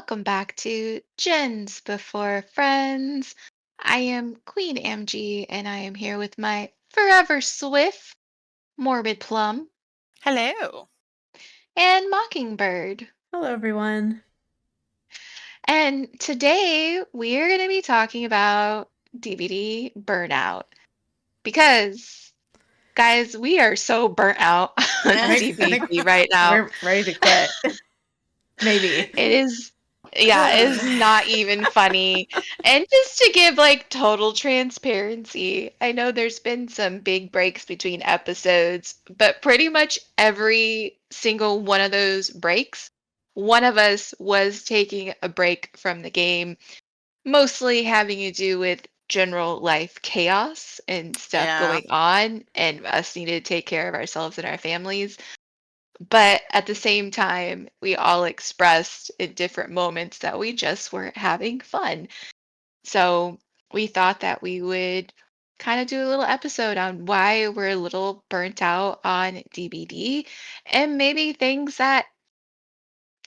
welcome back to Gens Before Friends. I am Queen MG, and I am here with my forever Swift, Morbid Plum, Hello. and Mockingbird. Hello, everyone. And today we're going to be talking about DBD Burnout because, guys, we are so burnt out I on Eh, think I think DBD right now. we're ready to quit. Maybe. It is, yeah, it is not even funny. And just to give like total transparency, I know there's been some big breaks between episodes, but pretty much every single one of those breaks, one of us was taking a break from the game, mostly having to do with general life chaos and stuff Yeah. going on, and us needing to take care of ourselves and our families. But at the same time, we all expressed in different moments that we just weren't having fun. So we thought that we would kind of do a little episode on why we're a little burnt out on DBD and maybe things that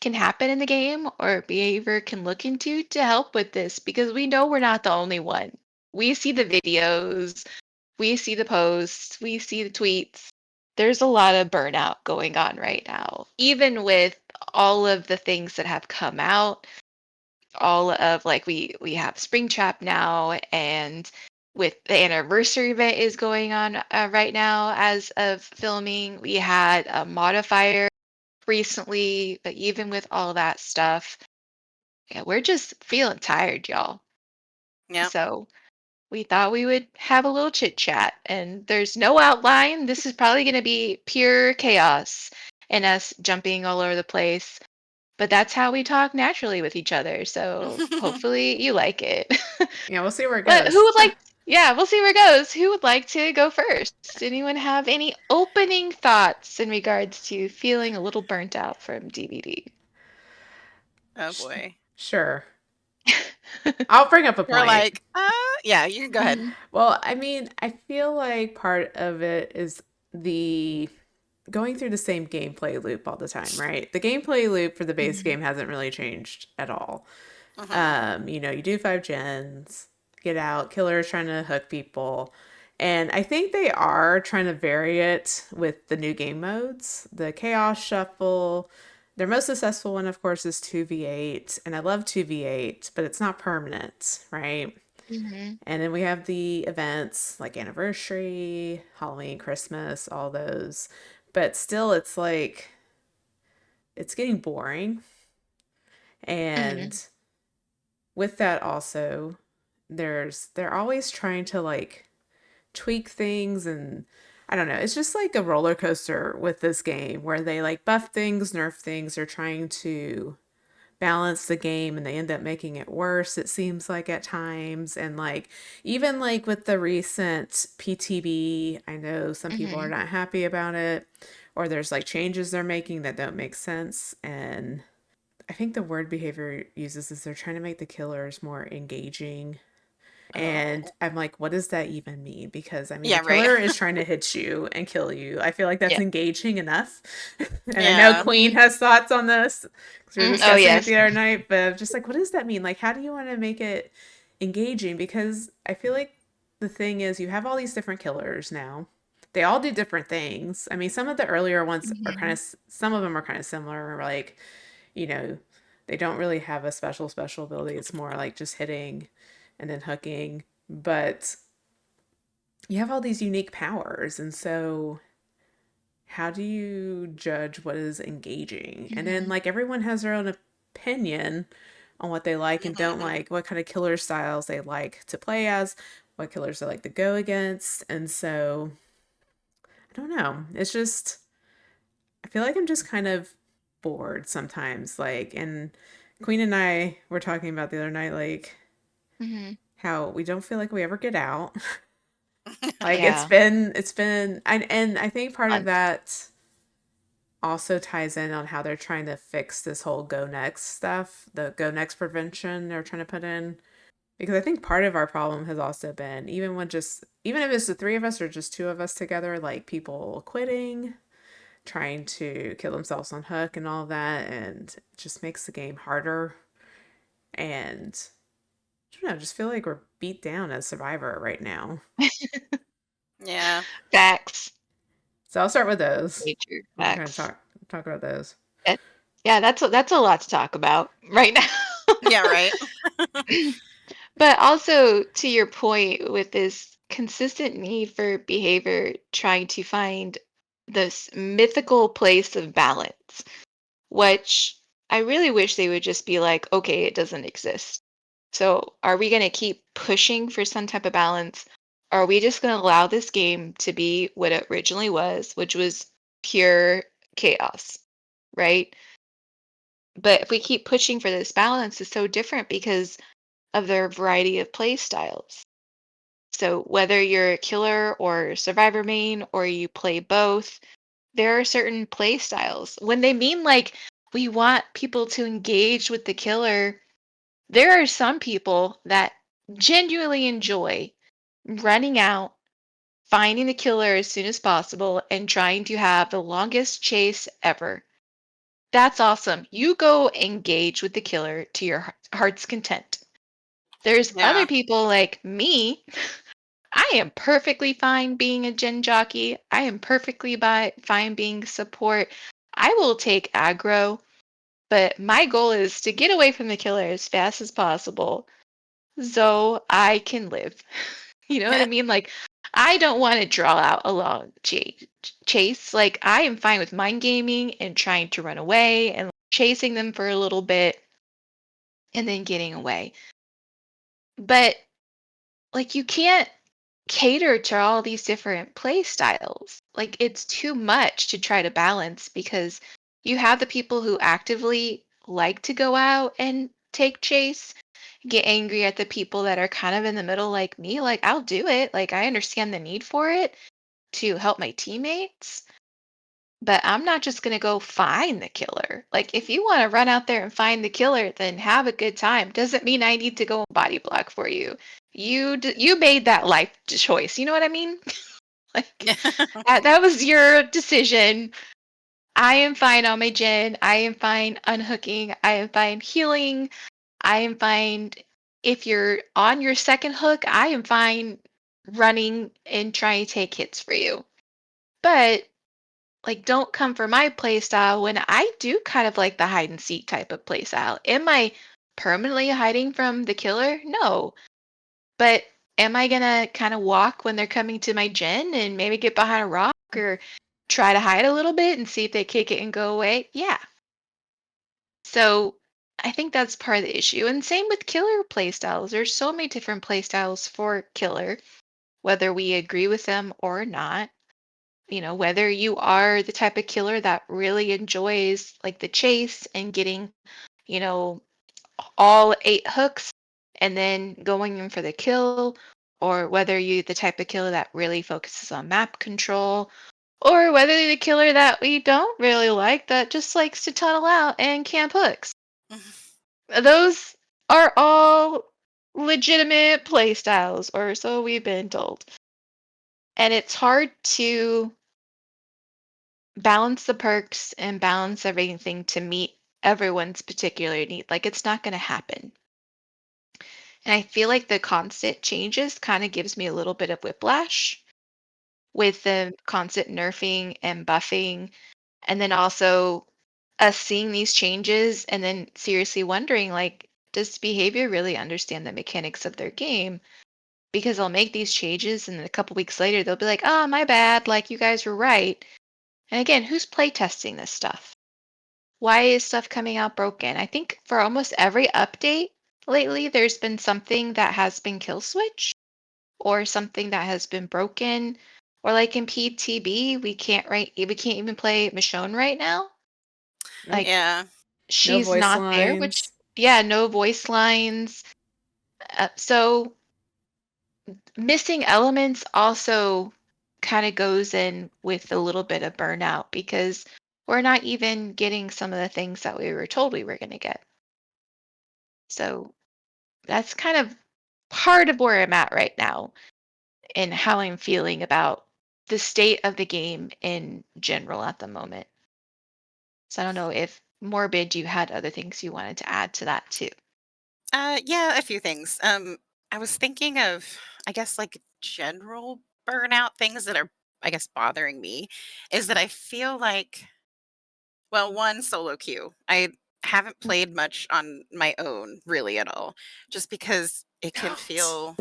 can happen in the game or behavior can look into to help with this because we know we're not the only one. We see the videos, we see the posts, we see the tweets. There's a lot of burnout going on right now. Even with all of the things that have come out, all of like we have Spring Trap now, and with the anniversary event is going on right now as of filming. We had a modifier recently, but even with all that stuff, yeah, we're just feeling tired, y'all. Yep. So we thought we would have a little chit chat, and there's no outline. This is probably going to be pure chaos and us jumping all over the place. But that's how we talk naturally with each other. So hopefully you like it. Yeah, we'll see where it But who goes. would like, yeah, we'll see where it goes. Who would like to go first? Anyone have any opening thoughts in regards to feeling a little burnt out from DVD? Oh Sh- boy. sure. I'll bring up a We're point. like, yeah, you can go ahead. Mhm. Well, I mean, I feel like part of it is the going through the same gameplay loop all the time, right? The gameplay loop for the base Mhm. game hasn't really changed at all. Hmm. You do 5 gens, get out, killers trying to hook people. And I think they are trying to vary it with the new game modes. The Chaos Shuffle, their most successful one, of course, is 2v8. And I love 2v8, but it's not permanent, right? Mhm. And then we have the events like Anniversary, Halloween, Christmas, all those. But still, it's like, it's getting boring. Mhm. And with that also, they're always trying to like tweak things, and I don't know, it's just like a roller coaster with this game where they like buff things, nerf things, they're trying to balance the game and they end up making it worse, it seems like at times. And like even like with the recent PTB, I know some people are Mhm. not happy about it, or there's like changes they're making that don't make sense. And I think the word behavior uses is they're trying to make the killers more engaging. And Oh. I'm like, what does that even mean? Because I mean, the Yeah, right. killer is trying to hit you and kill you. I feel like that's Yeah. engaging enough. And I know Yeah. Queen has thoughts on this because we were Oh discussing it yes. the other night, but I'm just like, what does that mean? Like, how do you want to make it engaging? Because I feel like the thing is, you have all these different killers now. They all do different things. I mean, some of the earlier ones are kind Mhm. of, some of them are kind of similar. Like, you know, they don't really have a special ability. It's more like just hitting and then hooking. But you have all these unique powers. And so, how do you judge what is engaging? And then, Mhm. like, everyone has their own opinion on what they like and don't Hmm. like, what kind of killer styles they like to play as, what killers they like to go against. And so, I don't know. It's just, I feel like I'm just kind of bored sometimes. Like, and Queen and I were talking about the other night, like, Mhm. how we don't feel like we ever get out. Like Yeah. it's been and I think part of Months. that also ties in on how they're trying to fix this whole go next stuff, the go next prevention they're trying to put in. Because I think part of our problem has also been even if it's the three of us or just two of us together, like people quitting, trying to kill themselves on hook and all that, and it just makes the game harder. And I don't know, I just feel like we're beat down as Survivor right now. Yeah. Facts. So I'll start with those. Nature. We can kind of Facts. talk about those. It- yeah, that's a lot to talk about right now. Yeah, right. But also to your point with this consistent need for behavior, trying to find this mythical place of balance, which I really wish they would just be like, okay, it doesn't exist. So are we going to keep pushing for some type of balance? Or are we just going to allow this game to be what it originally was, which was pure chaos, right? But if we keep pushing for this balance, it's so different because of their variety of play styles. So whether you're a killer or survivor main or you play both, there are certain play styles. When they mean like we want people to engage with the killer, there are some people that genuinely enjoy running out, finding the killer as soon as possible, and trying to have the longest chase ever. That's awesome. You go engage with the killer to your heart's content. There's other Yeah. people like me. I am perfectly fine being a gen jockey. I am perfectly fine being support. I will take aggro, but my goal is to get away from the killer as fast as possible so I can live. You know what I mean? Like, I don't want to draw out a long chase. Like, I am fine with mind gaming and trying to run away and chasing them for a little bit and then getting away. But, like, you can't cater to all these different play styles. Like it's too much to try to balance because you have the people who actively like to go out and take chase, get angry at the people that are kind of in the middle like me. Like I'll do it. Like I understand the need for it to help my teammates, but I'm not just going to go find the killer. Like if you want to run out there and find the killer, then have a good time. Doesn't mean I need to go and body block for you. You made that life choice. You know what I mean? Like Yeah. that was your decision. I am fine on my gen. I am fine unhooking. I am fine healing. I am fine if you're on your second hook. I am fine running and trying to take hits for you. But like, don't come for my play style when I do kind of like the hide and seek type of play style. Am I permanently hiding from the killer? No. But am I gonna kind of walk when they're coming to my gen and maybe get behind a rock or try to hide a little bit and see if they kick it and go away? Yeah. So I think that's part of the issue. And same with killer playstyles. There's so many different playstyles for killer, whether we agree with them or not. You know, whether you are the type of killer that really enjoys like the chase and getting, you know, all 8 hooks and then going in for the kill, or whether you the type of killer that really focuses on map control, or whether you're the killer that we don't really like that just likes to tunnel out and camp hooks. Those are all legitimate play styles, or so we've been told. And it's hard to balance the perks and balance everything to meet everyone's particular need. Like it's not going to happen. And I feel like the constant changes kind of gives me a little bit of whiplash with the constant nerfing and buffing. And then also us seeing these changes and then seriously wondering like, does behavior really understand the mechanics of their game? Because they'll make these changes and then a couple weeks later they'll be like, oh, my bad. Like you guys were right. And again, who's playtesting this stuff? Why is stuff coming out broken? I think for almost every update lately, there's been something that has been kill switch or something that has been broken. Or like in PTB, we can't even play Michonne right now. Nope. Like Yeah. No she's voice not there, which lines. yeah, no voice lines. So missing elements also kind of goes in with a little bit of burnout because we're not even getting some of the things that we were told we were going to get. So that's kind of part of where I'm at right now and how I'm feeling about the state of the game in general at the moment. So I don't know if Morbid, you had other things you wanted to add to that too. Yeah, a few things. I was thinking of, I guess, like general burnout things that are, I guess, bothering me is that I feel like, well, one, solo queue. I haven't played much on my own really at all, just because it can Don't. feel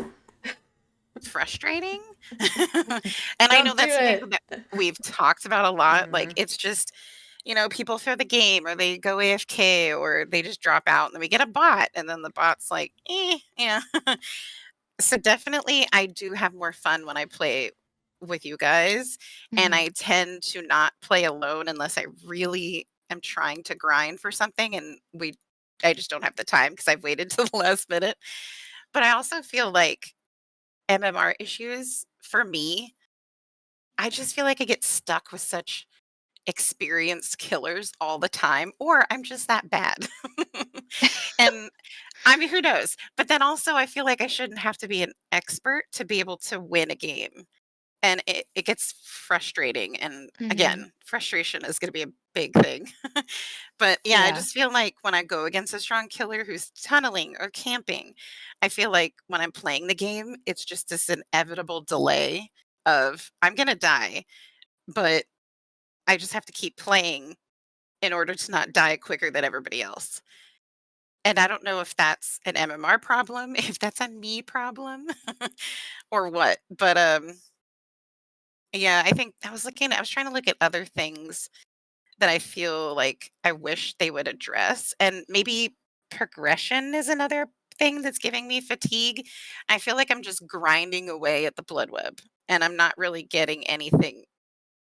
frustrating. And I know Don't do that's something it. that we've talked about a lot. Like, Mm. it's just, people throw the game or they go AFK or they just drop out and then we get a bot and then the bot's like, yeah. So definitely I do have more fun when I play with you guys. And Mhm. I tend to not play alone unless I really am trying to grind for something and I just don't have the time because I've waited till the last minute. But I also feel like MMR issues for me, I just feel like I get stuck with such experienced killers all the time, or I'm just that bad. And I mean, who knows? But then also, I feel like I shouldn't have to be an expert to be able to win a game. And it gets frustrating. And Mhm. again, frustration is going to be a big thing. But yeah, I Yeah. just feel like when I go against a strong killer who's tunneling or camping, I feel like when I'm playing the game, it's just this inevitable delay of I'm going to die, but I just have to keep playing in order to not die quicker than everybody else. And I don't know if that's an MMR problem, if that's a me problem or what. But yeah, I think I was trying to look at other things that I feel like I wish they would address. And maybe progression is another thing that's giving me fatigue. I feel like I'm just grinding away at the blood web and I'm not really getting anything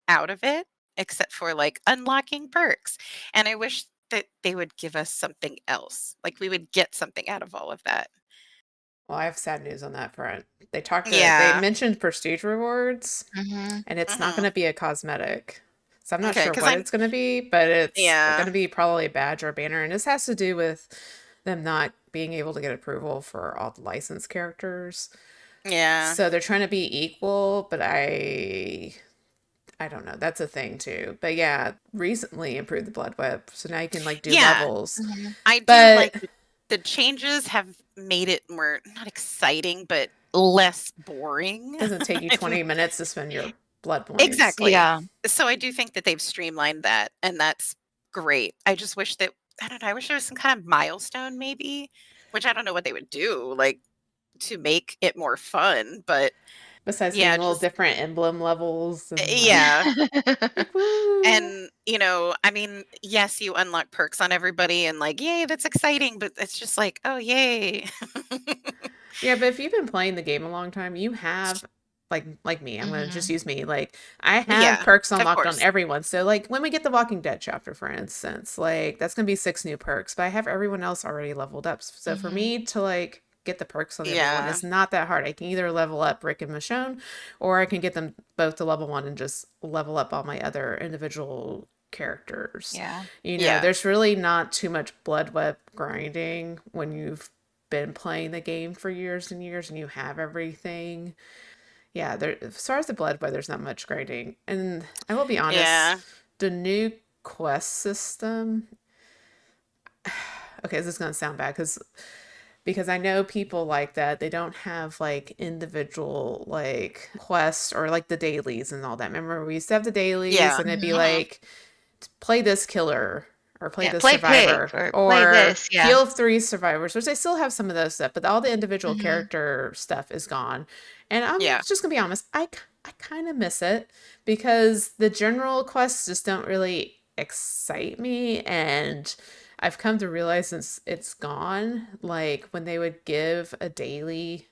out of it except for like unlocking perks. And I wish that they would give us something else. Like we would get something out of all of that. Well, I have sad news on that front. They Yeah. mentioned prestige rewards, Mhm. and it's not going Mhm. to be a cosmetic. So I'm not Okay, sure cuz what I'm it's going to be, but it's going yeah. to be probably a badge or a banner. And this has to do with them not being able to get approval for all the licensed characters. Yeah. So they're trying to be equal, but I don't know. That's a thing too. But yeah, recently improved the blood web. So now you can like do Yeah. levels. Mhm. I do like But the changes have made it more not exciting, but less boring. doesn't take you I 20 think minutes to spend your blood points. exactly. Yeah. So I do think that they've streamlined that and that's great. I just wish that I don't know, I wish there was some kind of milestone maybe, which I don't know what they would do like to make it more fun, but Besides being yeah, little just different emblem levels and yeah. like woo. And, I mean, yes, you unlock perks on everybody and like, yay, that's exciting, but it's just like, oh, yay. Yeah, but if you've been playing the game a long time, you have like me. I'm gonna just Mhm. use me. Like I have Yeah, perks of unlocked on course. everyone. So like when we get the Walking Dead chapter, for instance, like that's gonna be 6 new perks, but I have everyone else already leveled up. So for Mhm. me to like get the perks on everyone, Yeah. it's not that hard. I can either level up Rick and Michonne, or I can get them both to level 1 and just level up all my other individual characters. Yeah. Yeah. There's really not too much blood web grinding when you've been playing the game for years and years and you have everything. Yeah, there as far as the blood web, there's not much grinding. And I will be honest, Yeah. the new quest system. Okay, this is gonna sound bad because I know people like that. They don't have like individual like quests or like the dailies and all that. Remember, we used to have the dailies Yeah. and it'd be Mhm. Hmm. like play this killer or play Yeah, this play pig survivor or play or this, yeah. heal 3 survivors, which they still have some of those stuff, but all the individual Mhm. character stuff is gone. And I'm Yeah. just gonna be honest, I kind of miss it because the general quests just don't really excite me. And I've come to realize since it's gone, like when they would give a daily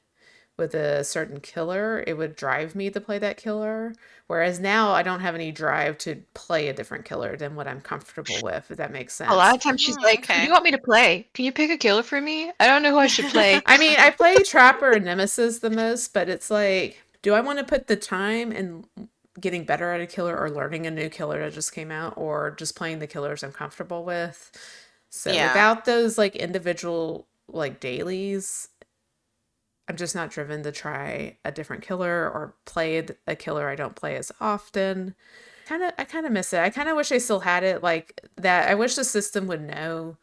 with a certain killer, it would drive me to play that killer. Whereas now I don't have any drive to play a different killer than what I'm comfortable with, if that makes A lot sense. of times she's Mm, like, "Who do you okay. want me to play? Can you pick a killer for me? I don't know who I should play." I mean, I play Trapper and Nemesis the most, but it's like, do I want to put the time in getting better at a killer or learning a new killer that just came out or just playing the killers I'm comfortable with? So Yeah. without those like individual like dailies, I'm just not driven to try a different killer or play a killer I don't play as often. I kind of miss it. I kind of wish I still had it like that. I wish the system would know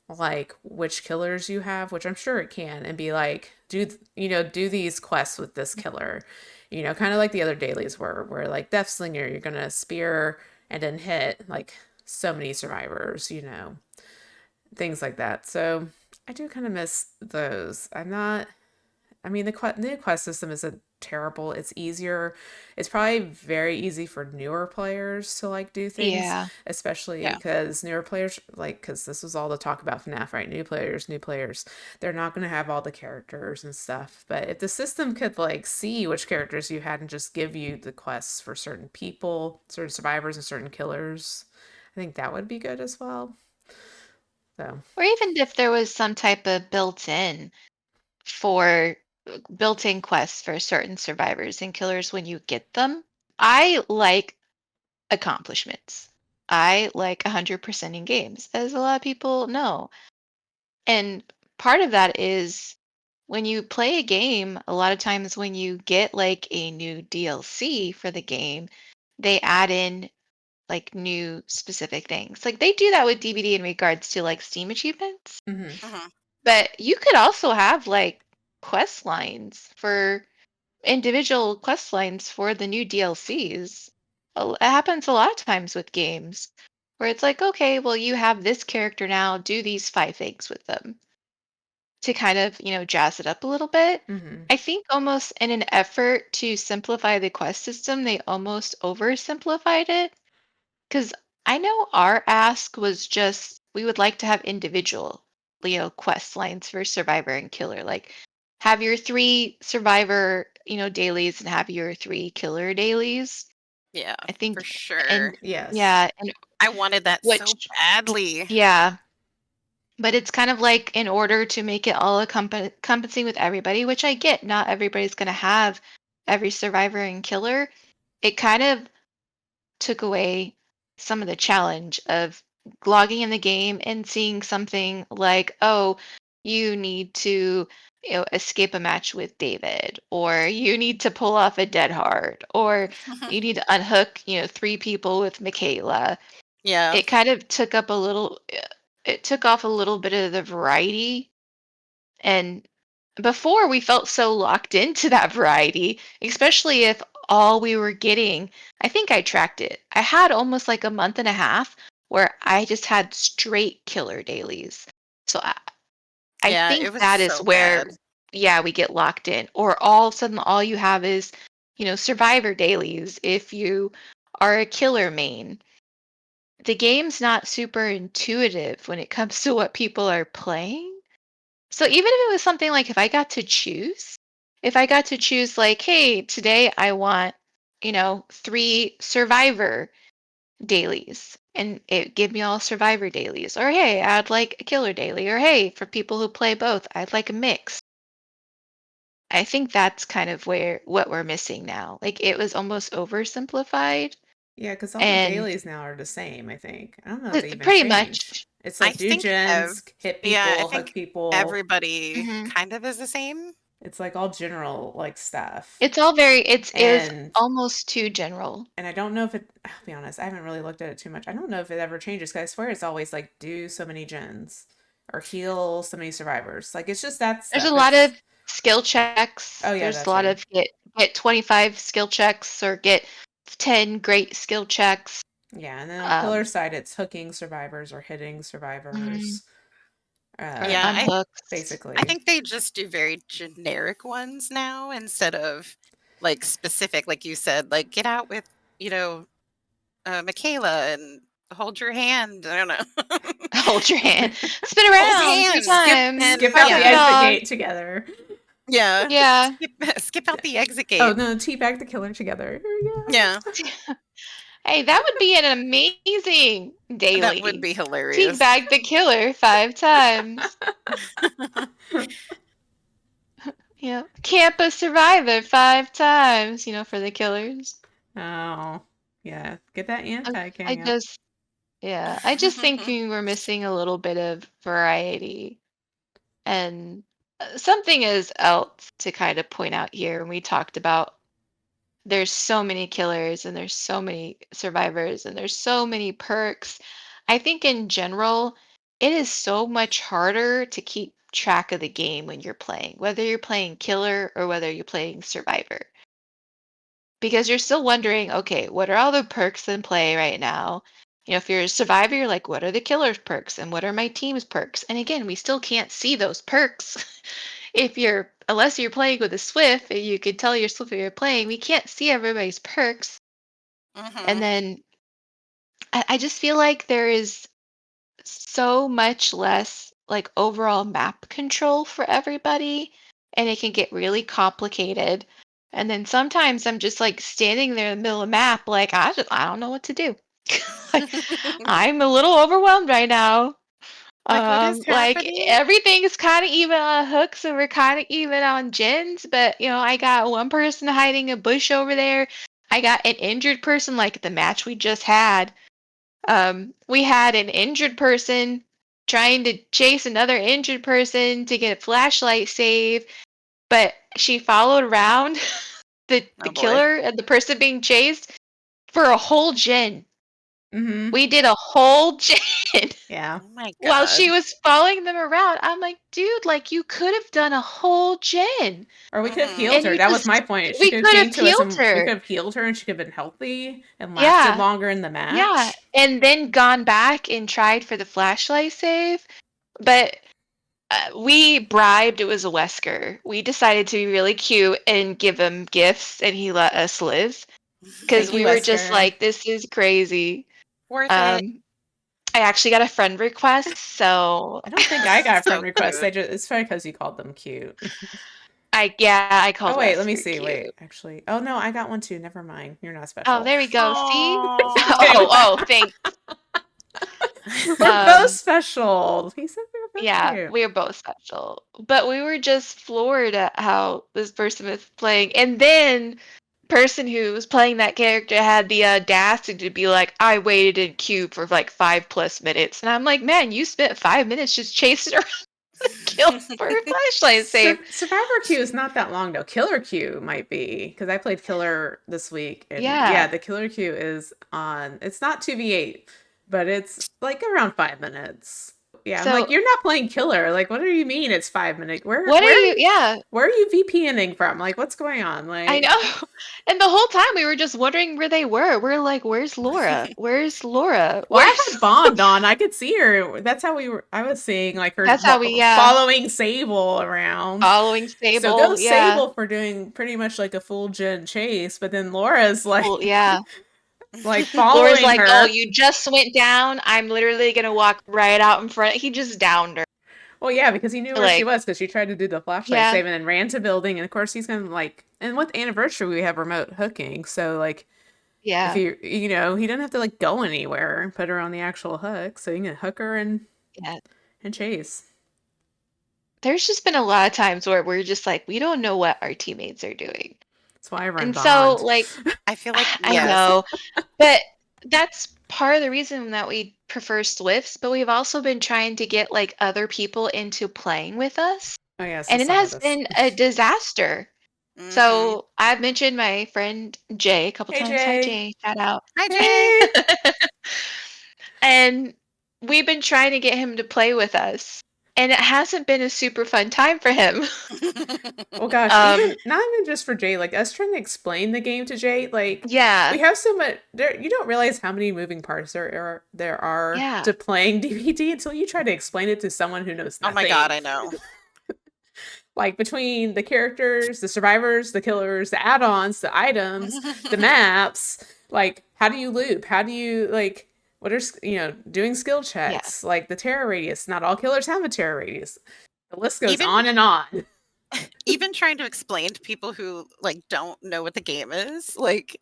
like which killers you have, which I'm sure it can, and be like, do these quests with this killer, kind of like the other dailies were, where like Deathslinger, you're gonna spear and then hit like so many survivors, things like that. So I do kind of miss those. I mean, the new quest system isn't terrible. It's easier. It's probably very easy for newer players to like do things, Yeah. especially Yeah. because newer players, like, because this was all the talk about FNAF, right? New players, they're not going to have all the characters and stuff. But if the system could like see which characters you had and just give you the quests for certain people, certain survivors, and certain killers, I think that would be good as well. So, Or even if there was some type of for built-in quests for certain survivors and killers when you get them. I like accomplishments. I like 100% in games, as a lot of people know. And part of that is when you play a game, a lot of times when you get like a new DLC for the game, they add in like new specific things. Like they do that with DBD in regards to like Steam achievements. mhm. Mhm. But you could also have like quest lines for individual quest lines for the new DLCs. It happens a lot of times with games where it's like, okay, well, you have this character now, do these 5 things with them to kind of, jazz it up a little bit. Mhm. I think almost in an effort to simplify the quest system, they almost oversimplified it. Because I know our ask was just we would like to have individual, quest lines for survivor and killer. Like have your 3 survivor, dailies and have your 3 killer dailies. Yeah, I think for sure. and Yes. yeah, and I wanted that so which badly. yeah, but it's kind of like in order to make it all encompassing with everybody, which I get, not everybody's gonna have every survivor and killer. It kind of took away some of the challenge of logging in the game and seeing something like, oh, you need to escape a match with David, or you need to pull off a dead heart, or you need to unhook, 3 people with Michaela. Yeah. It kind of took up a little, it took off a little bit of the variety. And before we felt so locked into that variety, especially if all we were getting, I think I tracked it. I had almost like a month and a half where I just had straight killer dailies. So I Yeah, it think was that is so where, bad. yeah, we get locked in. Or all of a sudden, all you have is, survivor dailies if you are a killer main. The game's not super intuitive when it comes to what people are playing. So even if it was something like if I got to choose like, hey, today I want, 3 survivor dailies and it give me all survivor dailies. Or hey, I'd like a killer daily. Or hey, for people who play both, I'd like a mix. I think that's kind of what we're missing now. Like it was almost oversimplified Yeah, because all the and dailies now are the same, I think. I don't know if they even pretty changed. much. It's I like do think gens, hit I people, hug think people. everybody Mhm. kind of is the same. It's like all general like stuff. It's all it was And almost too general. I don't know if I'll be honest, I haven't really looked at it too much. I don't know if it ever changes because I swear it's always like do so many gens or heal so many survivors. Like it's just that There's a stuff. lot It's of skill checks. oh yeah, There's that a lot too. of get 25 skill checks or get 10 great skill checks. Yeah, and then on killer Um, side, it's hooking survivors or hitting mhm, survivors. or Yeah, Um, unhooks. I basically. think they just do very generic ones now instead of like specific, like you said, like get out with, you know, Michaela and hold your hand. I don't know. Hold your hand. Spin Hold around three hands. times. Skip And out Bark the at the yeah. exit dog. gate together. Yeah. Yeah. Skip out the exit Oh gate. no, teabag the killer together. Here we Yeah. go. Hey, that would be an amazing That would daily. be hilarious. Teabag the killer 5 times. Yeah. Camp a survivor 5 times, for the killers. Oh, yeah. Get that I, anti I camp. just Yeah, I just think we were missing a little bit of variety. And something is else to kind of point out here. And we talked about there's so many killers and there's so many survivors and there's so many perks. I think in general, it is so much harder to keep track of the game when you're playing, whether you're playing killer or whether you're playing survivor. Because you're still wondering, okay, what are all the perks in play right now? If you're a survivor, you're like, what are the killer's perks and what are my team's perks? And again, we still can't see those perks. Unless you're playing with a SWF and you can tell your SWF you're playing, we can't see everybody's perks. And Mm-hmm. then I just feel like there is so much less like overall map control for everybody, and it can get really complicated. And then sometimes I'm just like standing there in the middle of the map, like I don't know what to do. Like, I'm a little overwhelmed right now. Like, what is Like happening? everything is kind of even on hooks, and we're kind of even on gens. But I got one person hiding a bush over there. I got an injured person, like the match we just had. We had an injured person trying to chase another injured person to get a flashlight save, but she followed around the Oh boy. killer and the person being chased for a whole gen. Mm-hmm. We did a whole gen Yeah. Oh my while god. she was following them around. I'm like, dude, like you could have done a whole gen. Or we could have Mm-hmm. healed And her. you That was my just point. She we could have could have came to us healed and we her. could have healed her and she could have been healthy and lasted Yeah. longer in the Yeah. match. And then gone back and tried for the flashlight save. But we bribed, it was a Wesker. We decided to be really cute and give him gifts, and he let us live. Because Thank you, we were just Wesker. like, this is crazy. Worth it. I actually got a friend request, so I don't think I got a friend So request. cute. It's probably because you called them cute. I called Oh wait, let me Wesker see. Wait, cute. actually. Oh no, I got one too. Never mind. You're not Oh, special. there we go. See? Just kidding with that. Thanks. We're both special. He said we were both Yeah, cute. we are both special. But we were just floored at how this person was playing. And then person who was playing that character had the audacity to be like, I waited in queue for like 5+ minutes. And I'm like, man, you spent 5 minutes just chasing around the kill for a flashlight save. Survivor queue is not that long though. Killer queue might be because I played killer this week, and yeah, Yeah. the killer queue is on. It's not 2v8, but it's like around 5 minutes. Yeah, I'm So like, you're not playing killer. Like, what do you mean it's 5 minutes? what are you? Yeah, where are you VPNing from? Like, what's going on? I Like, know. And the whole time we were just wondering where they were. We're like, where's Laura? Where's Laura? well, I Where's had Bond on. I could see her. That's how we were. I was seeing like her That's how we, following Sable around. following So go Sable. Yeah. Sable for doing pretty much like a full gen chase, but then Laura's like, Well, yeah. like Laura's following like, oh, her. you just went down. I'm literally gonna walk right out in front. He just downed her. Well, yeah, because he knew where she Like, was because she tried to do the flashlight yeah, save and then ran to building. And of course, he's gonna like, and with Anniversary, we have remote hooking. So like, if yeah, he doesn't have to like go anywhere and put her on the actual hook, so you can hook her and yeah. chase. There's just been a lot of times where we're just like, we don't know what our teammates are doing. That's why I run And Bond. so, like, I feel like I yes. know, but that's part of the reason that we prefer Swifts, but we've also been trying to get like other people into playing with us. Oh yes, And it some of has us. been a disaster. Mhm. So I've mentioned my friend Jay a couple Hey, times. Hi Jay. Jay, shout out. Hi Jay. And we've been trying to get him to play with us. And it hasn't been a super fun time for him. Oh gosh, even not even just for Jay, like us trying to explain the game to Jay, like Yeah. we have so much there. You don't realize how many moving parts there are Yeah. to playing DBD until you try to explain it to someone who knows Oh nothing. my god, I know. Like between the characters, the survivors, the killers, the add-ons, the items, the maps, like how do you loop? How do you like what are doing skill checks? Like the terror radius. Not all killers have a terror radius. The list goes on and on. Even trying to explain to people who like don't know what the game is, like,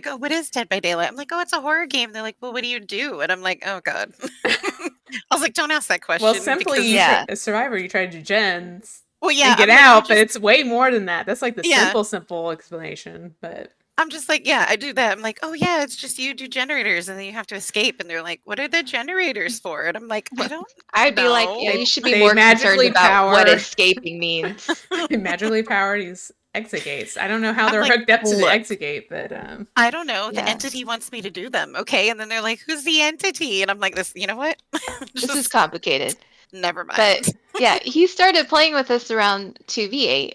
oh, what is Dead by Daylight? I'm like, oh, it's a horror game. They're like, well, what do you do? And I'm like, oh god. I was like, don't ask that question. Well, simply because a survivor, you try to do gens. well, yeah, and get I'm like, out, but it's way more than that. That's like the Yeah. simple explanation. But I'm just like, yeah, I do that. I'm like, oh yeah, it's just you do generators and then you have to escape. And they're like, what are the generators for? And I'm like, I don't I'd be like, know. yeah, you should be They more concerned magically about what power- escaping means. magically powered, he's exit gates. I don't know how I'm they're like, hooked up to the look, exit gate, but I don't know. The Yeah, entity wants me to do them. Okay. And then they're like, who's the entity? And I'm like, this, you know what? this is Just complicated. never But mind. yeah, he started playing with us around 2v8.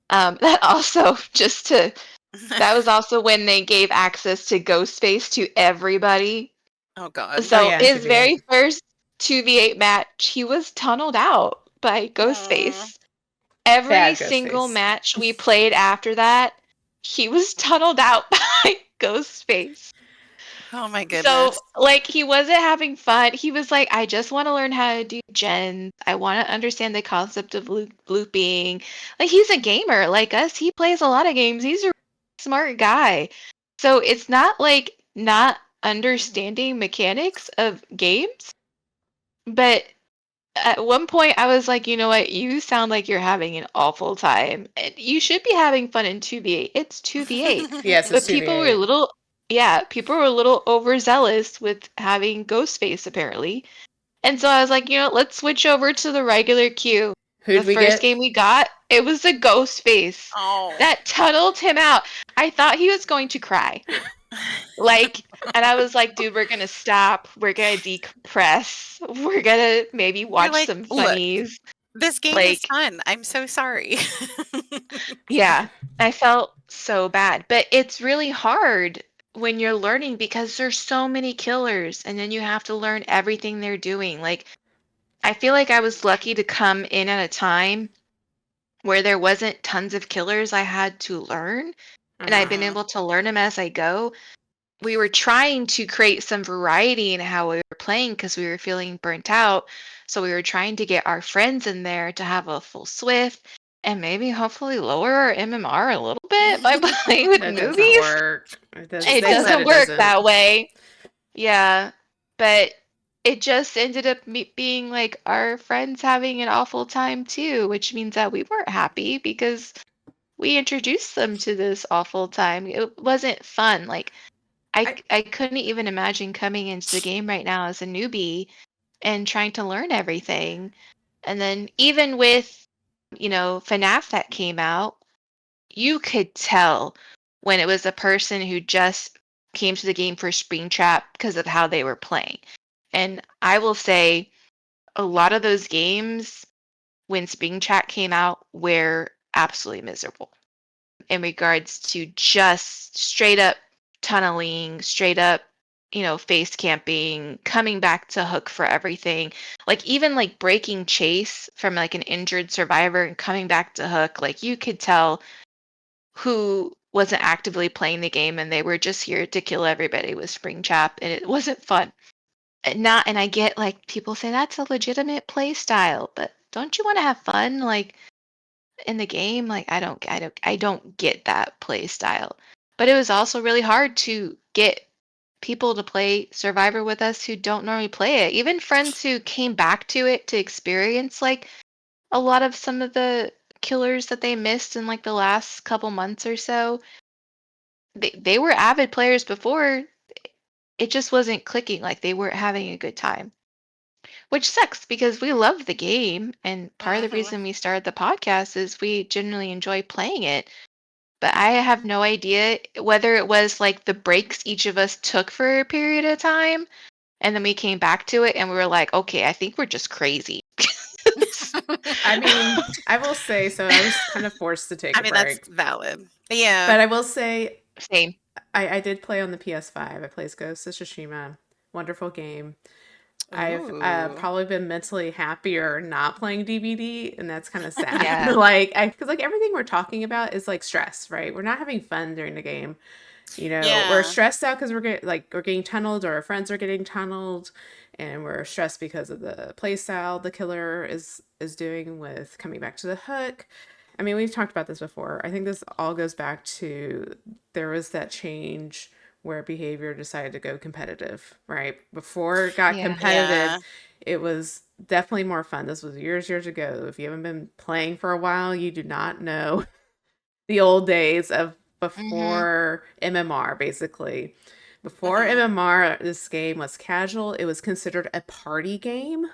That also that was also when they gave access to Ghostface to everybody. Oh God. oh So yeah, his 2v8. very first 2v8 match, he was tunneled out by Aw. Ghostface. Every Bad single Ghostface. match we played after that, he was tunneled out by Ghostface. Oh my So, goodness. like, he wasn't having fun. He was like, I just want to learn how to do gens. I want to understand the concept of looping. Like, he's a gamer like us. He plays a lot of games. He's a smart guy. So, it's not like not understanding mechanics of games. But at one point, I was like, you know what? You sound like you're having an awful time. And you should be having fun in 2v8. It's 2v8. Yes, But it's people were a 2v8. little, yeah, people were a little overzealous with having Ghostface apparently. And so I was like, you know, let's switch over to the regular queue. The Who'd we first get? game we got, it was a Ghostface Oh. that tunneled him out. I thought he was going to cry. Like, and I was like, dude, we're gonna stop. We're gonna decompress. We're gonna maybe You're watch like, some look, funnies. this game is Like, fun. I'm so sorry. yeah, I felt so bad. But it's really hard when you're learning because there's so many killers and then you have to learn everything they're doing. Like, I feel like I was lucky to come in at a time where there wasn't tons of killers I had to learn, and I've been Mhm. able to learn them as I go. We were trying to create some variety in how we were playing because we were feeling burnt out. So we were trying to get our friends in there to have a full Swift and maybe hopefully lower our MMR a little bit by playing with That doesn't newbies. work. It does. It They said doesn't it work doesn't. that way. Yeah. But it just ended up being like our friends having an awful time too, which means that we weren't happy because we introduced them to this awful time. It wasn't fun. Like, I I couldn't even imagine coming into the game right now as a newbie and trying to learn everything. And then even with, FNAF that came out, you could tell when it was a person who just came to the game for Springtrap because of how they were playing. And I will say a lot of those games when Springtrap came out were absolutely miserable in regards to just straight up tunneling, straight up, face camping, coming back to Hook for everything. Like even like breaking chase from like an injured survivor and coming back to Hook, like you could tell who wasn't actively playing the game and they were just here to kill everybody with Springtrap and it wasn't fun. And I get like people say that's a legitimate play style, but don't you want to have fun? Like in the game, like I don't get that play style. But it was also really hard to get people to play Survivor with us who don't normally play it. Even friends who came back to it to experience like a lot of some of the killers that they missed in like the last couple months or so. They were avid players before. It just wasn't clicking, like they weren't having a good time. Which sucks because we love the game and part of the Mhm. reason we started the podcast is we genuinely enjoy playing it. But I have no idea whether it was like the breaks each of us took for a period of time, and then we came back to it and we were like, okay, I think we're just crazy. I mean, I will say, so I was kind of forced to take I a mean, that's break. valid. Yeah. But I will say, Same. I did play on the PS5. I played Ghost of Tsushima. Wonderful game. I've Ooh. probably been mentally happier not playing DBD, and that's kind of sad. Yeah. Like, because like everything we're talking about is like stress, right? We're not having fun during the game. We're Yeah. stressed out because we're getting tunneled, or our friends are getting tunneled, and we're stressed because of the play style the killer is doing with coming back to the Hook. I mean, we've talked about this before. I think this all goes back to there was that change where behavior decided to go competitive, right? Before it got Yeah. competitive, Yeah. it was definitely more fun. This was years ago. If you haven't been playing for a while, you do not know the old days of Hmm. before MMR, basically. Before Mhm. MMR, this game was casual. It was considered a party game.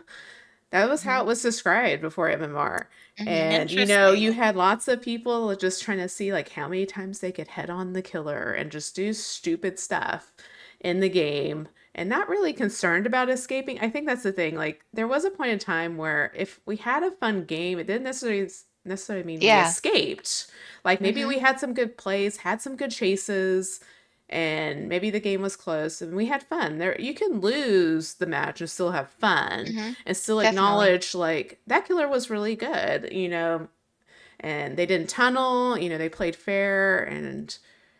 That was how Mhm. it was described before MMR. Mhm. And you Interesting. had lots of people just trying to see like how many times they could head on the killer and just do stupid stuff in the game and not really concerned about escaping. I think that's the thing. Like there was a point in time where if we had a fun game, it didn't necessarily mean we Yeah. escaped. Like maybe Mhm. we had some good plays, had some good chases, and maybe the game was close and we had fun. There you can lose the match and still have fun Mhm. and still Definitely. acknowledge like that killer was really good, and they didn't tunnel, they played fair, and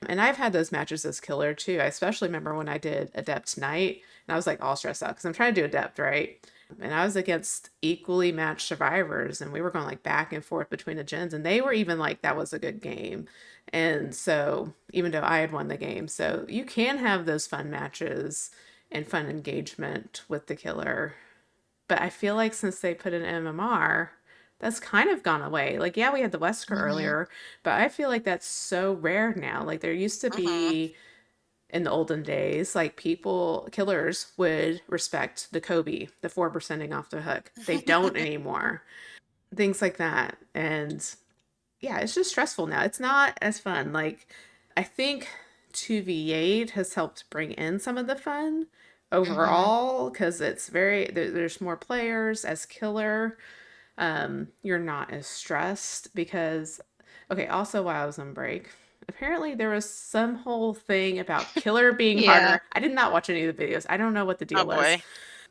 I've had those matches as killer too. I especially remember when I did Adept Night and I was like all stressed out because I'm trying to do Adept, right? And I was against equally matched survivors and we were going like back and forth between the gens and they were even like that was a good game. And so even though I had won the game, so you can have those fun matches and fun engagement with the killer. But I feel like since they put in MMR, that's kind of gone away. Like, yeah, we had the Wesker Mhm. earlier, but I feel like that's so rare now. Like, there used to Hmm. be in the olden days, like killers would respect the Kobe, the 4%ing off the hook. They don't anymore. Things like that. And yeah, it's just stressful now. It's not as fun. Like, I think 2v8 has helped bring in some of the fun Mhm. overall because there's more players as killer. You're not as stressed because, okay, also while I was on break, apparently there was some whole thing about killer being Yeah. harder. I did not watch any of the videos. I don't know what the Oh deal was. boy.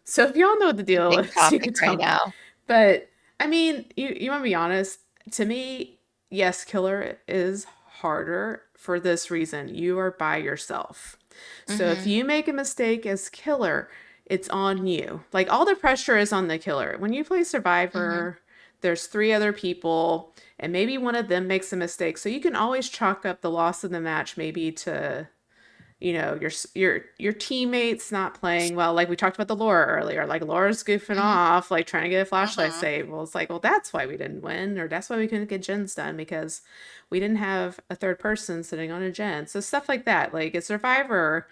So if y'all know what the It's a deal big is, you topic can right tell me. now. But I mean, you want to be honest. To me, yes, killer is harder for this reason. You are by yourself. So if Mhm. you make a mistake as killer, it's on you. Like all the pressure is on the killer. When you play Mhm. survivor, there's three other people and maybe one of them makes a mistake. So you can always chalk up the loss of the match maybe to your teammates not playing well, like we talked about the Laura earlier, like Laura's goofing Mhm. off like trying to get a flashlight Hmm. save. Well, it's like, well, that's why we didn't win, or that's why we couldn't get gens done, because we didn't have a third person sitting on a gen. So stuff like that. Like a survivor,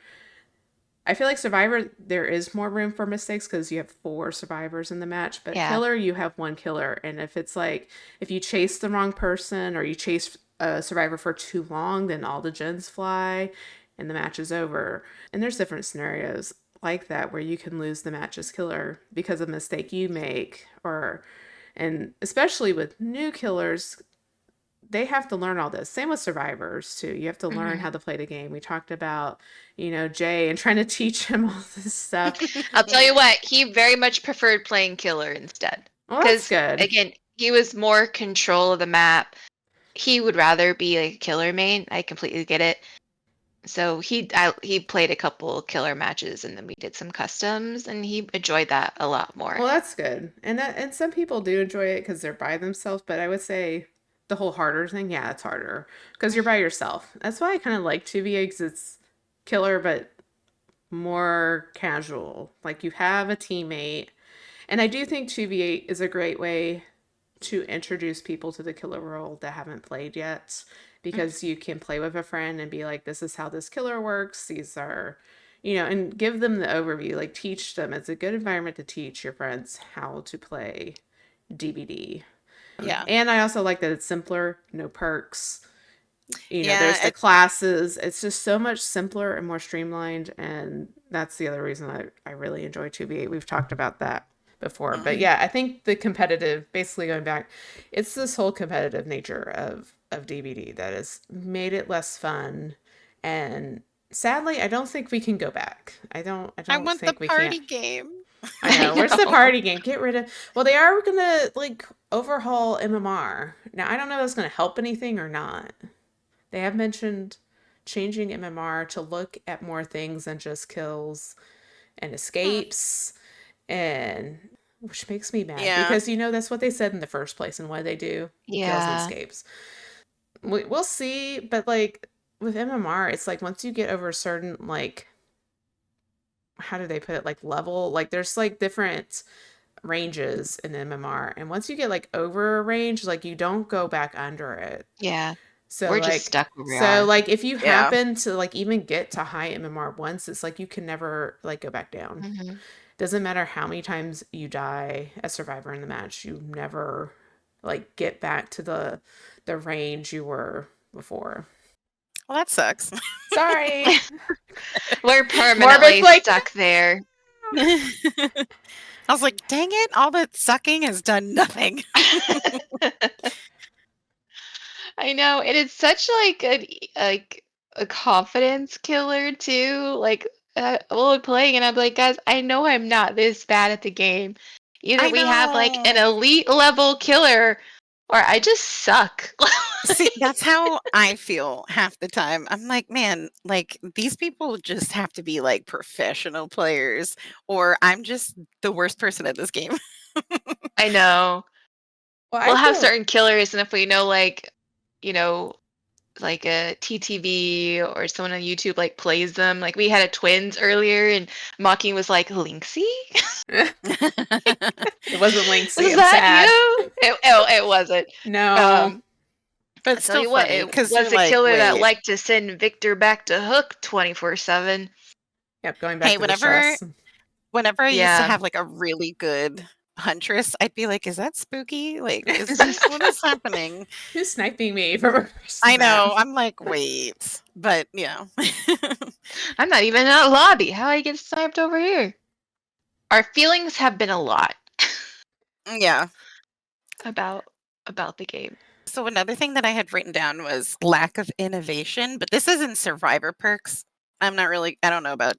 I feel like survivor there is more room for mistakes because you have four survivors in the match, but Yeah. killer you have one killer. And if it's like if you chase the wrong person or you chase a survivor for too long, then all the gens fly and the match is over. And there's different scenarios like that where you can lose the match as killer because of a mistake you make, or and especially with new killers, they have to learn all this. Same with survivors too. You have to learn how Mhm. to play the game. We talked about, Jay and trying to teach him all this stuff. I'll tell you what, he very much preferred playing killer instead. Well, that's Because good. again, he was more control of the map. He would rather be a killer main. I completely get it. So he played a couple killer matches and then we did some customs and he enjoyed that a lot more. Well, that's good. And some people do enjoy it because they're by themselves. But I would say the whole harder thing, yeah, it's harder because you're by yourself. That's why I kind of like 2v8 because it's killer, but more casual. Like you have a teammate. And I do think 2v8 is a great way to introduce people to the killer world that haven't played yet, Mhm. because you can play with a friend and be like, this is how this killer works. These are, and give them the overview, like teach them. It's a good environment to teach your friends how to play DBD. Yeah. And I also like that it's simpler, no perks. Yeah. There's the classes. It's just so much simpler and more streamlined. And that's the other reason I really enjoy 2v8. We've talked about that before. But Mhm. yeah, I think the competitive, basically going back, it's this whole competitive nature of DVD that has made it less fun. And sadly, I don't think we can go back. I I don't want the think we can. party game. I I know. Where's the know. party game? Get rid of. Well, they are gonna like overhaul MMR. Now I don't know if that's gonna help anything or not. They have mentioned changing MMR to look at more things than just kills and Hmm. escapes, and which makes me mad Yeah. because that's what they said in the first place and why they do kills and Yeah. escapes. We'll see, but like with MMR, it's like once you get over a certain like how do they put it, like level, like there's like different ranges in MMR, and once you get like over a range, like you don't go back under it. Yeah. So We're just like stuck where we so are. like if you Yeah. happen to like even get to high MMR once, it's like you can never like go back down. Mhm. doesn't matter how many times you die as survivor in the match, you never like get back to the range you were before. Well, that sucks. Sorry. We're Morbid's permanently like, stuck there. I was like, dang it, all that sucking has done nothing. I know, and it's such like a confidence killer too. Like, we'll be playing, and I'm like, guys, I know I'm not this bad at the game. Either I we have like an know. elite level killer, or I just suck. See, that's how I feel half the time. I'm like, man, like these people just have to be like professional players, or I'm just the worst person at this game. I know. well, We'll I have feel certain killers, and if we know like, you know, like a TTV or someone on YouTube like plays them. Like we had a twins earlier, and Mocking was like, Lynxie? it wasn't Lynxie. Was I'm that sad. you? It wasn't. No. But I it's tell still you what, funny it because was you're a like, killer that wait, liked to send Victor back to Hook 24/7. Yep, going back hey, to the whenever stress. whenever I used to Yeah. have like a really good huntress, I'd be like, is that spooky? Like, is this what is happening? Who's sniping me from across I the map? know. I'm like, wait, but yeah. I'm not even in a lobby. How I get sniped over here? Our feelings have been a lot Yeah. about the game. So another thing that I had written down was lack of innovation, but this is in survivor perks. I don't know about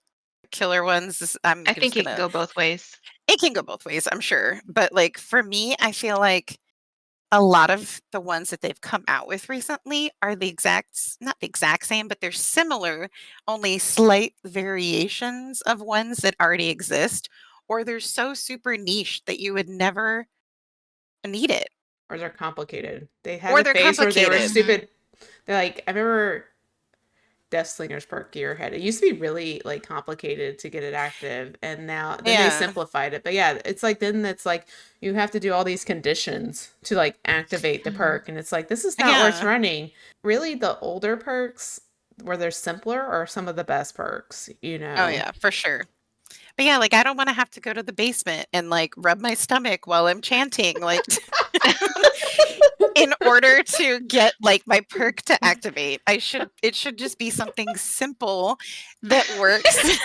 killer ones. I'm I just think it can gonna, go both ways. it can go both ways, I'm sure. But like for me, I feel like a lot of the ones that they've come out with recently are not the exact same, but they're similar, only slight variations of ones that already exist, or they're so super niche that you would never need it. Or they're complicated. They had Or a they're phase where they were complicated. stupid. They're like, I remember Death Slinger's perk Gearhead. It used to be really like complicated to get it active, and then they Yeah. simplified it. But yeah, it's like then it's like you have to do all these conditions to like activate the perk, and it's like this is not worth Yeah. running. Really, the older perks where they're simpler are some of the best perks. You know. Oh yeah, for sure. But yeah, like I don't want to have to go to the basement and like rub my stomach while I'm chanting, like in order to get like my perk to activate. It should just be something simple that works.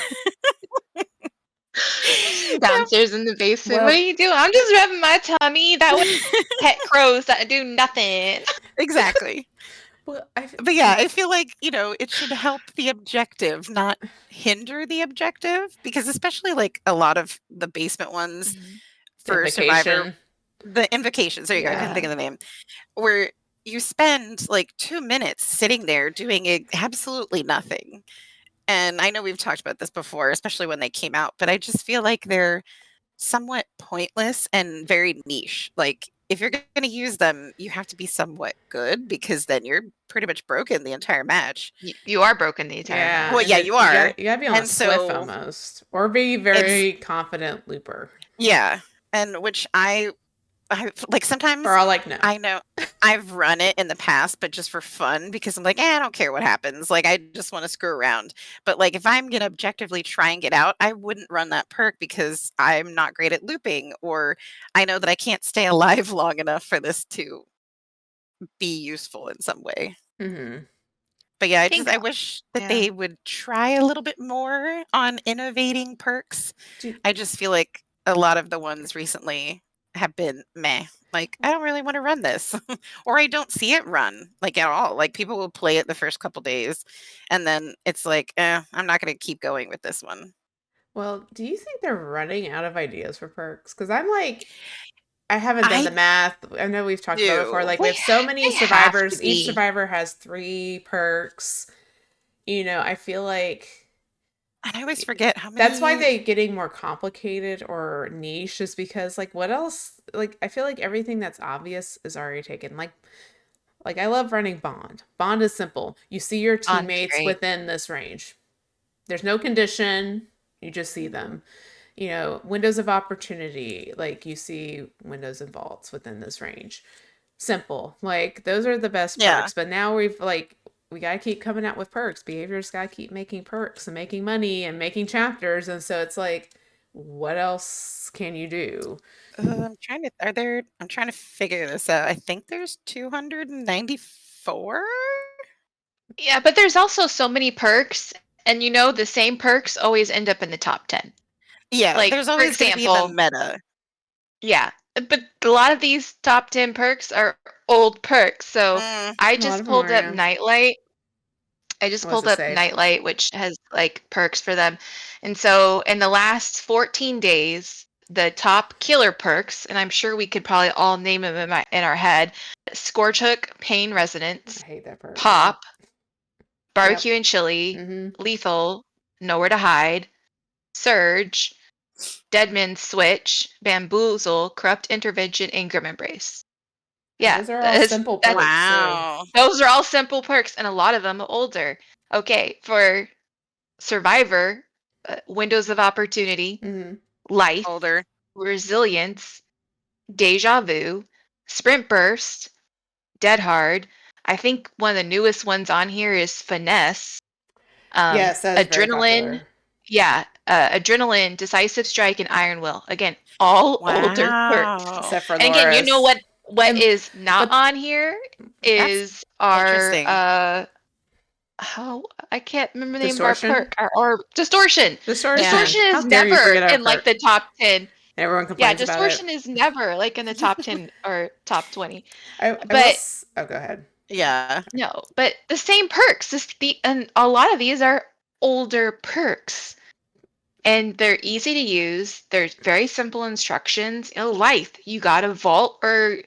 Downstairs in the basement. Well- What are you doing? I'm just rubbing my tummy. That was pet crows that do nothing. Exactly. Well, But yeah, I feel like, it should help the objective, not hinder the objective. Because especially like a lot of the basement ones for Survivor, the invocations, there you go, I couldn't think of the name, where you spend like 2 minutes sitting there doing absolutely nothing. And I know we've talked about this before, especially when they came out, but I just feel like they're somewhat pointless and very niche. Like if you're going to use them, you have to be somewhat good because then you're pretty much broken the entire match. You are broken the entire match. Well, yeah, you are. You gotta be on And a SWF so almost, or be very confident looper. Yeah, and which I like sometimes Or I'll like no. I know I've run it in the past, but just for fun because I'm like, I don't care what happens. Like I just want to screw around. But like if I'm gonna objectively try and get out, I wouldn't run that perk because I'm not great at looping, or I know that I can't stay alive long enough for this to be useful in some way. Mm-hmm. But yeah, I wish that yeah. they would try a little bit more on innovating perks. I just feel like a lot of the ones recently have been meh. Like, I don't really want to run this. Or I don't see it run like at all. Like people will play it the first couple days and then it's like, I'm not going to keep going with this one. Well, do you think they're running out of ideas for perks? Because I'm like, I haven't done the math. I know we've talked about it before. Like we have so many survivors. Each survivor has 3 perks. I feel like, and I always forget how many. That's why they're getting more complicated or niche, is because like what else? Like I feel like everything that's obvious is already taken. Like I love running Bond. Bond is simple. You see your teammates within this range. There's no condition. You just see them. Windows of opportunity. Like you see windows and vaults within this range. Simple. Like those are the best perks. But now we gotta keep coming out with perks. Behaviors gotta keep making perks and making money and making chapters. And so it's like, what else can you do? I'm trying to. Are there? I'm trying to figure this out. I think there's 294. Yeah, but there's also so many perks, and the same perks always end up in the top 10. Yeah, Like, there's for always going to be the example, meta. yeah, but a lot of these top 10 perks are old perks. So Mm, I A lot just of them pulled are, up yeah. Nightlight. I just What's pulled it up say? Nightlight, which has like perks for them. And so in the last 14 days, the top killer perks, and I'm sure we could probably all name them in our head: Scorch Hook, Pain I Resonance, hate that part. Yeah. Pop, Yep. Barbecue and Chili, Mm-hmm. Lethal, Nowhere to Hide, Surge, Deadman's Switch, Bamboozle, Corrupt Intervention, and Grim Embrace. And Yeah, those are all simple perks too. wow. those are all simple perks, and a lot of them are older. Okay, for Survivor, Windows of Opportunity, Mm-hmm. Life, Older. Resilience, Deja Vu, Sprint Burst, Dead Hard. I think one of the newest ones on here is Finesse. Yes, that is very Adrenaline, popular. yeah, Adrenaline, Decisive Strike, and Iron Will. Again, all older perks. Wow. Except for And again, you know Laura's. what And is not but on here That's is our interesting. how I can't remember the name of our Distortion. perk, our Distortion. Yeah. Distortion. Distortion How is dare you never forget our in like perk? the top 10. Everyone Yeah, complains about it. Distortion is never like in the top 10 or top 20. I will. But Oh, go ahead. Yeah. no, but the same perks. And a lot of these are older perks. And they're easy to use. There's very simple instructions. Life, you got a vault a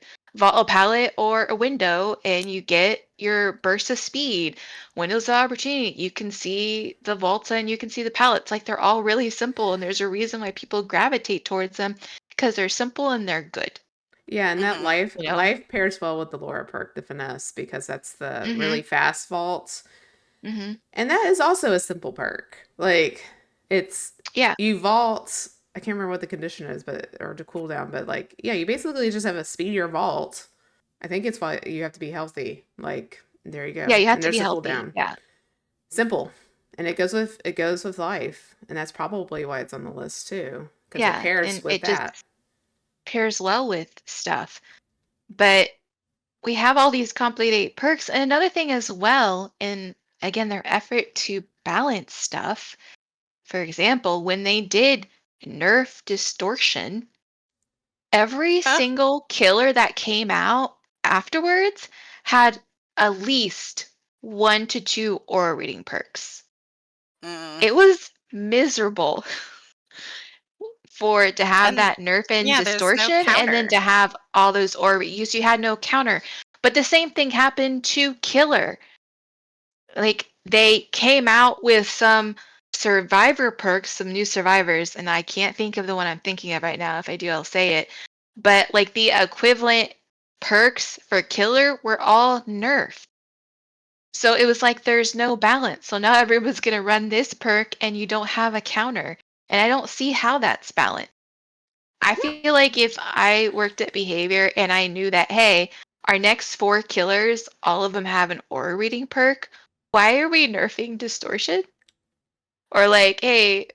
pallet or a window, and you get your burst of speed. Windows of opportunity, you can see the vaults and you can see the pallets. Like, they're all really simple, and there's a reason why people gravitate towards them, because they're simple and they're good. Yeah, and that Hmm. life pairs well with the Laura perk, the finesse, because that's the Mm-hmm. really fast vault. Mm-hmm. And that is also a simple perk. Like, it's Yeah. you vault. I can't remember what the condition is, but or to cool down, but like, yeah, you basically just have a speedier vault. I think it's why you have to be healthy. Like, there you Yeah, go. you have And to be there's the healthy. cooldown. Yeah. Simple. And it goes with life. And that's probably why it's on the list too. Because it Yeah. pairs And with it just that. pairs well with stuff. But we have all these complicated perks. And another thing as well, in again, their effort to balance stuff. For example, when they did nerf distortion, every Huh? single killer that came out afterwards had at least 1 to 2 aura reading perks. Mm. It was miserable for it to have And that nerf and yeah, there's no distortion, and then counter. to have all those aura you had no counter. But the same thing happened to killer. Like, they came out with some survivor perks, some new survivors, and I can't think of the one I'm thinking of right now. If I do, I'll say it. But like, the equivalent perks for killer were all nerfed. So it was like there's no balance. So now everyone's gonna run this perk and you don't have a counter. And I don't see how that's balanced. I feel like if I worked at behavior and I knew that, hey, our next 4 killers, all of them have an aura reading perk, why are we nerfing distortion? Or like, hey,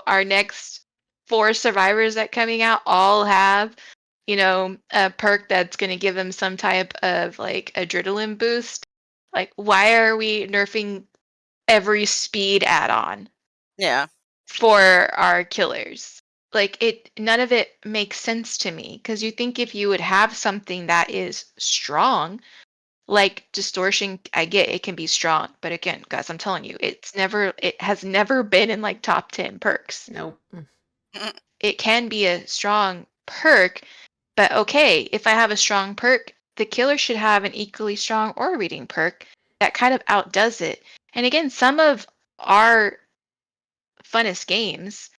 our next 4 survivors that coming out all have, a perk that's going to give them some type of like adrenaline boost. Like, why are we nerfing every speed add-on Yeah. for our killers? Like, none of it makes sense to me, because you think if you would have something that is strong, like distortion, I get it can be strong, but again, guys, I'm telling you, it has never been in like top 10 perks. Nope. Mm. It can be a strong perk, but okay, if I have a strong perk, the killer should have an equally strong aura reading perk that kind of outdoes it. And again, some of our funnest games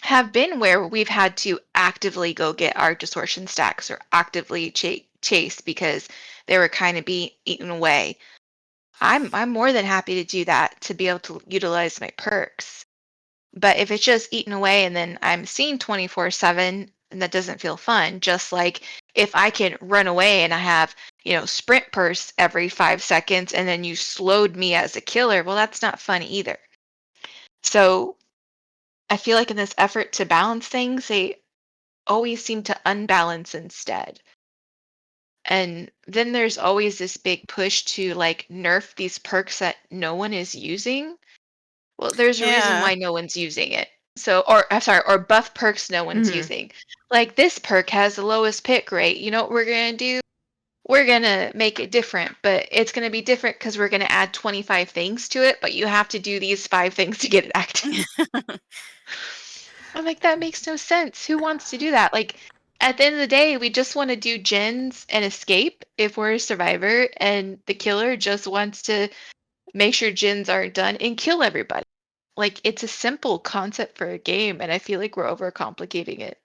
have been where we've had to actively go get our distortion stacks, or actively chase because they were kind of being eaten away. I'm more than happy to do that, to be able to utilize my perks. But if it's just eaten away and then I'm seeing 24/7, and that doesn't feel fun. Just like if I can run away and I have, sprint bursts every 5 seconds, and then you slowed me as a killer, well, that's not fun either. So I feel like in this effort to balance things, they always seem to unbalance instead. And then there's always this big push to like nerf these perks that no one is using. Well, there's a reason Yeah. why no one's using it. So, or I'm sorry, or buff perks no one's Hmm. using. Like this perk has the lowest pick rate. You know what we're gonna do? We're gonna make it different, but it's gonna be different because we're gonna add 25 things to it, but you have to do these 5 things to get it active. I'm like, that makes no sense. Who wants to do that? Like, at the end of the day, we just want to do gens and escape if we're a survivor, and the killer just wants to make sure gens aren't done and kill everybody. Like, it's a simple concept for a game, and I feel like we're overcomplicating it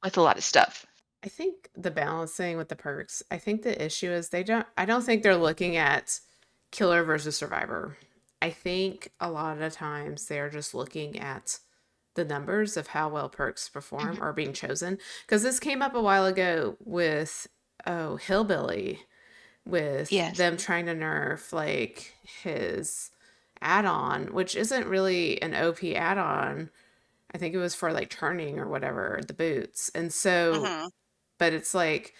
with a lot of stuff. I think the balancing with the perks, I think the issue is I don't think they're looking at killer versus survivor. I think a lot of times they're just looking at the numbers of how well perks perform Mhm. are being chosen. Because this came up a while ago with, oh, Hillbilly, with Yes. them trying to nerf like his add-on, which isn't really an OP add-on. I think it was for like turning or whatever, the boots. And so, Hmm. but it's like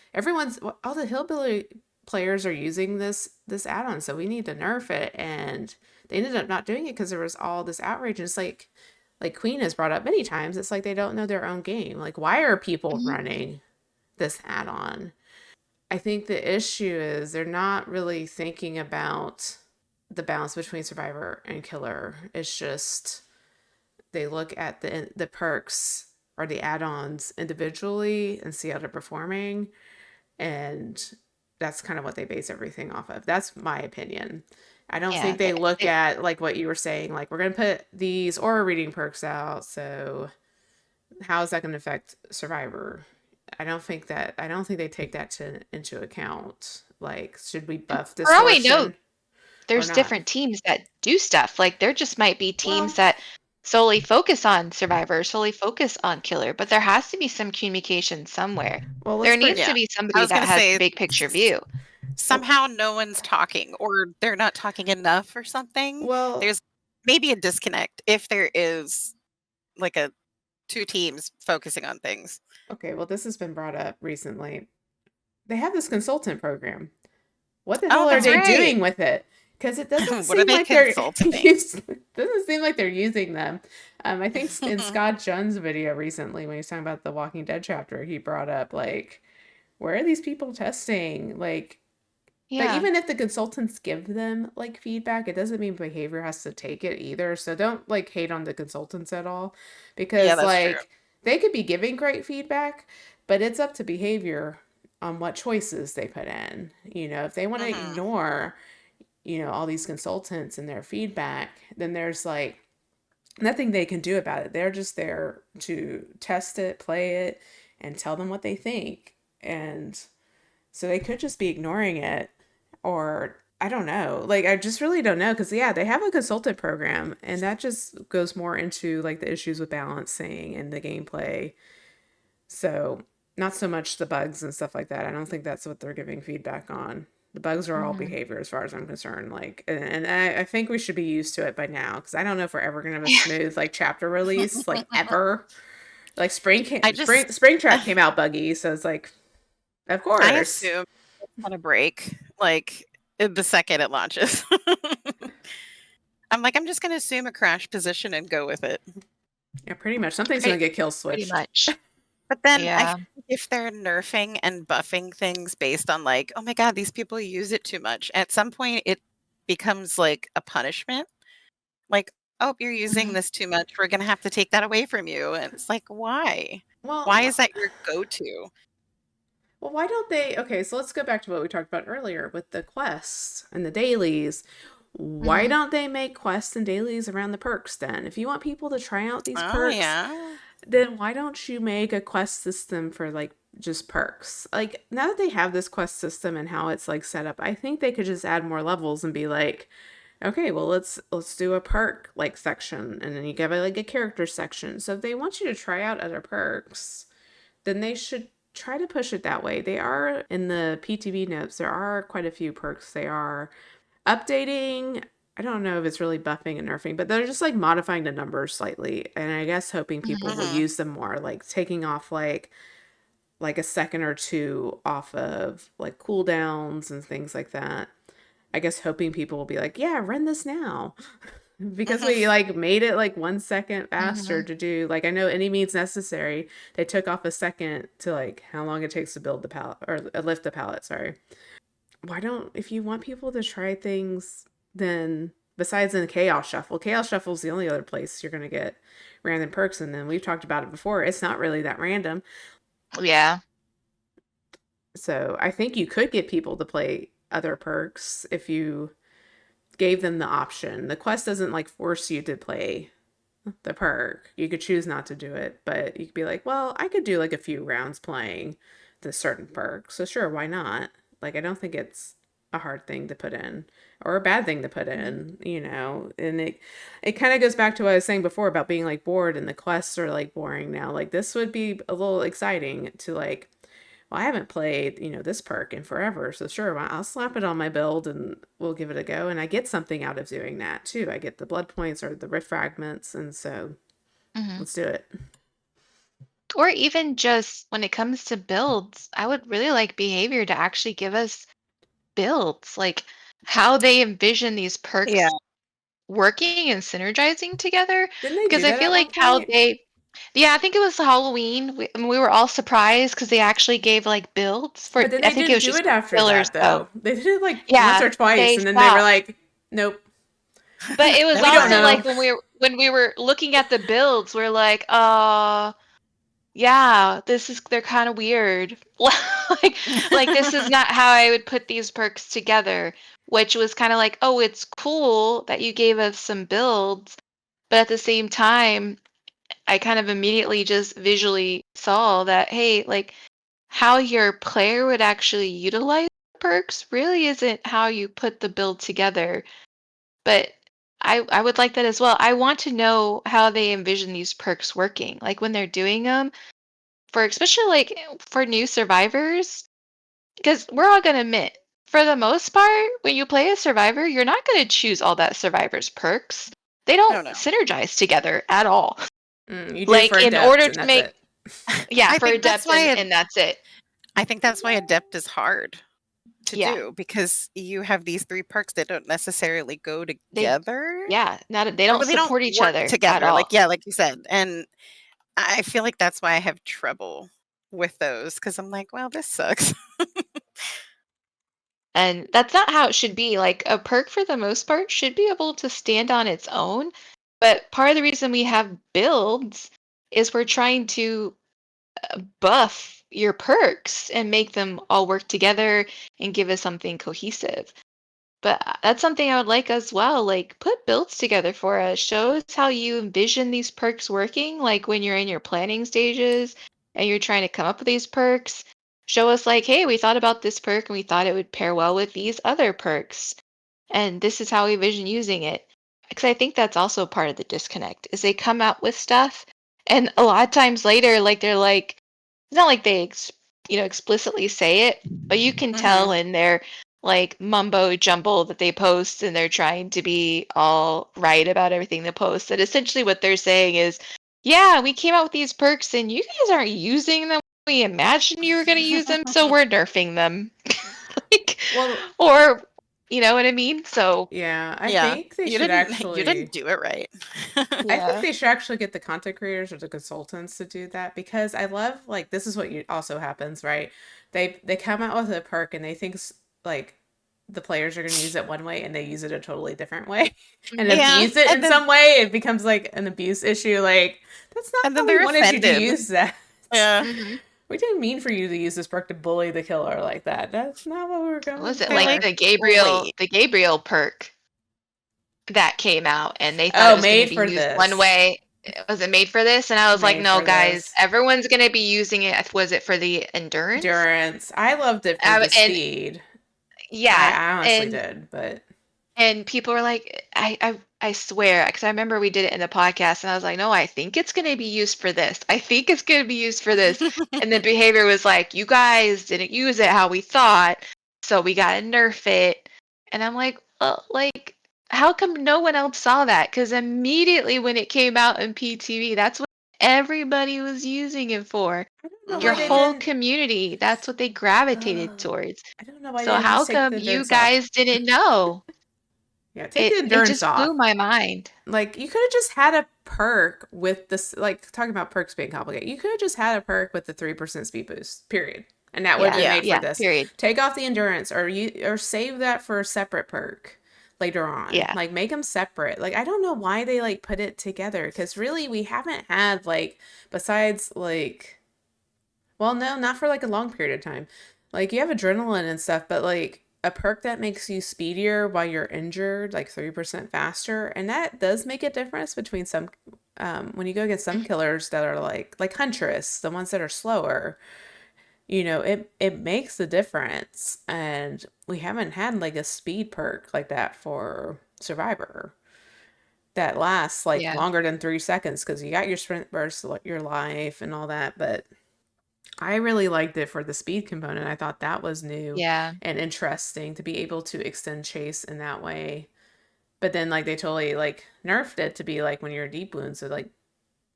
all the Hillbilly players are using this add-on, so we need to nerf it. And they ended up not doing it because there was all this outrage. And it's like Queen has brought up many times, it's like they don't know their own game. Like, why are people Mhm. running this add-on? I think the issue is they're not really thinking about the balance between survivor and killer. It's just they look at the perks or the add-ons individually and see how they're performing, and that's kind of what they base everything off of. That's my opinion. I don't Yeah. think they look at like what you were saying, like we're going to put these aura reading perks out, so how is that going to affect survivor? I don't think they take that into account. Like, should we buff For all we know, distortion or there's not? different teams that do stuff. Like there just might be teams Well, that solely focus on survivor, solely focus on killer, but there has to be some communication somewhere. let's There bring needs to Yeah. be I somebody was that gonna has the say big picture view. well, somehow no one's talking or they're not talking enough or something. well, There's maybe a disconnect if there is like a two teams focusing on things. okay, well, this has been brought up recently. They have this consultant program. What the Oh, hell are that's they right. doing with it? Because it doesn't What are seem they like they're consulting? doesn't seem like they're using them. I think in Scott Junn's video recently, when he was talking about the Walking Dead chapter, he brought up like, where are these people testing? Like, but Yeah. even if the consultants give them like feedback, it doesn't mean behavior has to take it either. So don't like hate on the consultants at all, Yeah, because that's true. like they could be giving great feedback, but it's up to behavior on what choices they put in. You know, if they want to Hmm. ignore, all these consultants and their feedback, then there's like nothing they can do about it. They're just there to test it, play it, and tell them what they think. And so they could just be ignoring it, or I don't know. Like, I just really don't know because, yeah, they have a consultant program, and that just goes more into like the issues with balancing and the gameplay. So, not so much the bugs and stuff like that. I don't think that's what they're giving feedback on. The bugs are all Mhm. behavior as far as I'm concerned. Like, and I think we should be used to it by now because I don't know if we're ever gonna have a Yeah. smooth like chapter release, like ever. Like I just spring track came out buggy, so it's like, of I course. assume it's gonna break like the second it launches. I'm like, I'm just gonna assume a crash position and go with it. Yeah, pretty much. Something's gonna Pretty, get kill pretty switched. much. But then I Yeah. feel like if they're nerfing and buffing things based on like, oh my god, these people use it too much, at some point it becomes like a punishment. Like, oh, you're using Mhm. this too much. We're gonna have to take that away from you. And it's like, why? Well, Why is that your go-to? well, why don't they? Okay, so let's go back to what we talked about earlier with the quests and the dailies. Why Mhm. don't they make quests and dailies around the perks then? If you want people to try out these Oh perks, yeah. then why don't you make a quest system for like just perks? Like, now that they have this quest system and how it's like set up, I think they could just add more levels and be like, okay, well, let's do a perk like section, and then you give it like a character section. So if they want you to try out other perks, then they should try to push it that way. They are in the PTB notes, there are quite a few perks they are updating. I don't know if it's really buffing and nerfing, but they're just like modifying the numbers slightly, and I guess hoping people will Mhm. use them more, like taking off like a second or two off of like cooldowns and things like that. I guess hoping people will be like, yeah, run this now. Because Mhm. we like made it like 1 second faster Mhm. to do, like, I know any means necessary. They took off a second to like how long it takes to build the pallet or lift the pallet, sorry. Why don't, if you want people to try things, then besides in the Chaos Shuffle is the only other place you're gonna get random perks, and then we've talked about it before. It's not really that random. Yeah. So I think you could get people to play other perks if you gave them the option. The quest doesn't like force you to play the perk. You could choose not to do it, but you could be like, well, I could do like a few rounds playing this certain perk. So sure, why not? Like, I don't think it's a hard thing to put in or a bad thing to put Mhm. in, and it kind of goes back to what I was saying before about being like bored and the quests are like boring now. Like, this would be a little exciting to like, well, I haven't played, this perk in forever. So sure, I'll slap it on my build and we'll give it a go. And I get something out of doing that too. I get the blood points or the rift fragments. And so Mhm. let's do it. Or even just when it comes to builds, I would really like behavior to actually give us builds, like how they envision these Yeah. perks working and synergizing together. Didn't they Because do I that feel at like one how point? yeah, I think it was Halloween. We were all surprised because they actually gave like builds for, But then I they think it didn't was do just it for after fillers that, though. though. They did it like once Yeah, or twice. they And then they were stopped. like, nope, But it was Then we we don't don't also know. like know. when we were looking at the builds, we're like, yeah, they're kind of weird. Like this is not how I would put these perks together, which was kind of like, oh, it's cool that you gave us some builds, but at the same time, I kind of immediately just visually saw that, hey, like how your player would actually utilize perks really isn't how you put the build together. But I would like that as well. I want to know how they envision these perks working. Like when they're doing them for especially like for new survivors, because we're all gonna admit, for the most part, when you play a survivor, you're not gonna choose all that survivor's perks. They Oh don't no. synergize together at all. You do it for Like in adept, order and to that's make it. yeah, I for think that's adept why and that's it. I think that's why adept is hard to Yeah. do because you have these three perks that don't necessarily go They together yeah, not they or don't well, they don't support each work other at together. Like all. yeah, like you said. And I feel like that's why I have trouble with those because I'm like, well, this sucks. And that's not how it should be. Like a perk for the most part should be able to stand on its own. But part of the reason we have builds is we're trying to buff your perks and make them all work together and give us something cohesive. But that's something I would like as well. Like put builds together for us. Show us how you envision these perks working, like when you're in your planning stages and you're trying to come up with these perks. Show us like, hey, we thought about this perk and we thought it would pair well with these other perks. And this is how we envision using it. Because I think that's also part of the disconnect is they come out with stuff and a lot of times later, like they're like, it's not like they explicitly say it, but you can Hmm. tell in their like mumbo jumbo that they post and they're trying to be all right about everything they post. That essentially what they're saying is, yeah, we came out with these perks and you guys aren't using them. We imagined you were going to use them, so we're nerfing them. Like, Well, or you know what I mean? So yeah, I Yeah, think they you should didn't actually. do it right. I think yeah. they should actually get the content creators or the consultants to do that, because I love, like, this is what also happens, right? They come out with a perk and they think like the players are going to use it one way and they use it a totally different way and Mhm. Yeah, abuse it and in then some way. It becomes like an abuse issue. Like, that's not how we they're wanted you to offended. use that. Yeah, Mhm. We didn't mean for you to use this perk to bully the killer like that. That's not what we were What going was it they're like like, for. wait, The Gabriel perk that came out and they thought it Oh, was going to made be for used one this. way. Was it made for this? And I was like, Made no, for guys, this. everyone's going to be using it. Was it for the endurance? Endurance. I loved it for the And speed. I, yeah, I honestly did, but and people were like, I swear, because I remember we did it in the podcast, and I was like, no, I think it's going to be used for this. I think it's going to be used for this. And the behavior was like, you guys didn't use it how we thought, so we got to nerf it. And I'm like, well, like How come no one else saw that? Because immediately when it came out in PTV, that's what everybody was using it for. I don't know Your why they Mm. whole didn't. community, that's what they gravitated Uh, towards. I don't know why they So didn't how just take the come you endurance off. guys didn't know? Yeah, take the It endurance just blew off. my mind. Like, you could have just had a perk with this, like, talking about perks being complicated. You could have just had a perk with the 3% speed boost, period. And that would have Yeah, been Yeah. made for yeah, this. period. Take off the endurance, or save that for a separate perk later on. Yeah. Like, make them separate. Like, I don't know why they, like, put it together. Because really, we haven't had, like, besides, like, well, no, not for, like, a long period of time. Like, you have adrenaline and stuff, but, like, a perk that makes you speedier while you're injured, like 3% faster, and that does make a difference between some, when you go against some killers that are like Huntress, the ones that are slower, it makes a difference. And we haven't had like a speed perk like that for Survivor that lasts like Yeah. longer than 3 seconds, because you got your sprint burst, your life, and all that. But I really liked it for the speed component. I thought that was new Yeah. and interesting to be able to extend chase in that way. But then like they totally like nerfed it to be like when you're deep wound. So like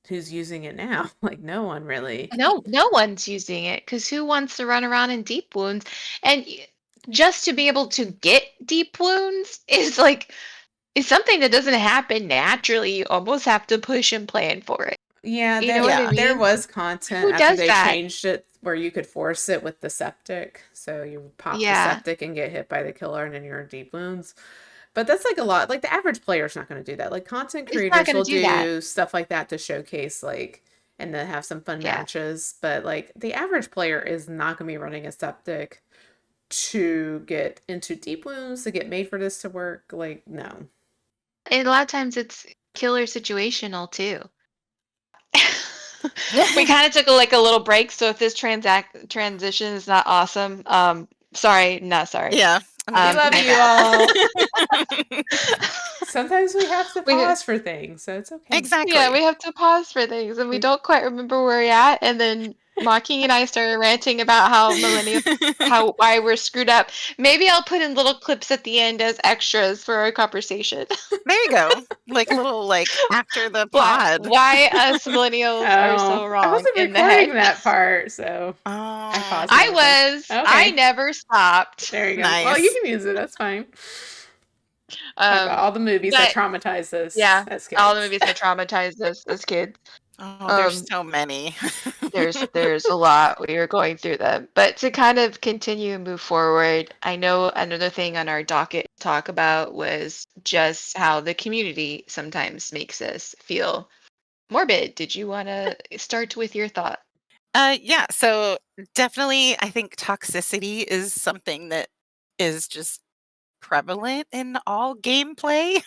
who's using it now? Like no one really. No one's using it because who wants to run around in deep wounds? And just to be able to get deep wounds is something that doesn't happen naturally. You almost have to push and plan for it. Yeah, You know what I Yeah. there mean? was content Who after does they that? changed it where you could force it with the septic. So you pop the Yeah. septic and get hit by the killer and then you're in deep wounds. But that's like a lot. Like the average player is not going to do that. Like content It's not creators gonna will do that. do stuff like that to showcase like and then have some fun Yeah. matches. But like the average player is not going to be running a septic to get into deep wounds to get made for this to work. Like no. And a lot of times it's killer situational too. We kind of took like a little break, so if this transition is not awesome, sorry, not sorry. Yeah. We love My you bad. all. Sometimes we have to we pause for things, so it's okay. Yeah, Exactly. we have to pause for things, and we We don't quite remember where we're at, and then Maki and I started ranting about how why we're screwed up. Maybe I'll put in little clips at the end as extras for our conversation. There you go. Like little after the why pod. why us millennials are Oh, so I wrong wasn't in the head. recording that part, so I Oh, paused and everything. I Okay, never stopped. there you go. Well, you nice. can use it. That's fine. Talk about Um, all the movies that but traumatized us yeah, as all the kids. movies that traumatized us as kids. Oh, there's Um, so many. there's a lot we are going through them, but to kind of continue and move forward, I know another thing on our docket to talk about was just how the community sometimes makes us feel morbid. Did you want to start with your thought? Yeah, so definitely I think toxicity is something that is just prevalent in all gameplay.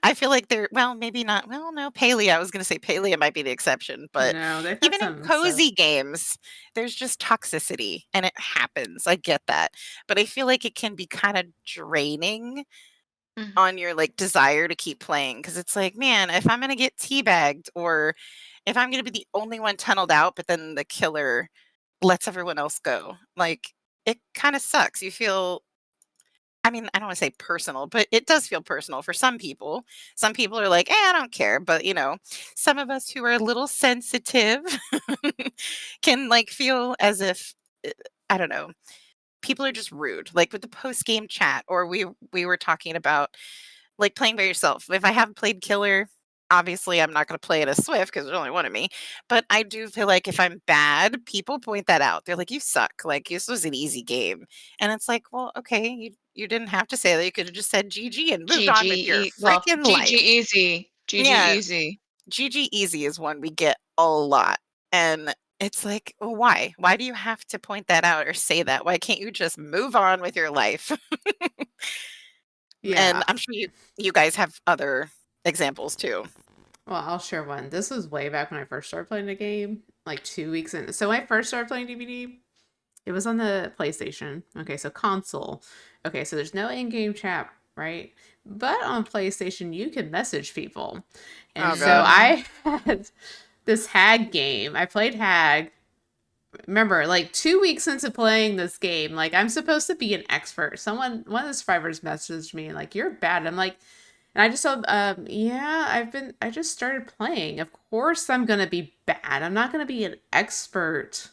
I feel like well, maybe not. Well, no, Palea. I was going to say Palea might be the exception, but No, they've had even in some stuff. cozy games, there's just toxicity and it happens. I get that. But I feel like it can be kind of draining Mhm. on your desire to keep playing because it's like, man, if I'm going to get teabagged or if I'm going to be the only one tunneled out, but then the killer lets everyone else go, like it kind of sucks. You feel I mean, I don't want to say personal, but it does feel personal for some people. Some people are like, I don't care. But, some of us who are a little sensitive can feel as if, I don't know, people are just rude. Like with the post game chat, or we were talking about playing by yourself. If I haven't played Killer, obviously I'm not going to play it as Swift because there's only one of me. But I do feel like if I'm bad, people point that out. They're like, "You suck. Like this was an easy game," and it's like, well, okay, you didn't have to say that. You could have just said GG and moved on with your Well, freaking GG life. easy. GG Yeah, easy. GG easy is one we get a lot, and it's like, well, why? Why do you have to point that out or say that? Why can't you just move on with your life? And Yeah. I'm sure you guys have other examples too. Well, I'll share one. This was way back when I first started playing the game, like 2 weeks in. So when I first started playing DBD, it was on the PlayStation. Okay, so console. Okay, so there's no in-game chat, right? But on PlayStation, you can message people. And Oh so god. Mm, I had this Hag game. I played Hag remember, like 2 weeks into playing this game, like I'm supposed to be an expert. One of the survivors messaged me like, "You're bad." I'm like, and I just told, yeah, I just started playing. Of course, I'm gonna be bad. I'm not gonna be an expert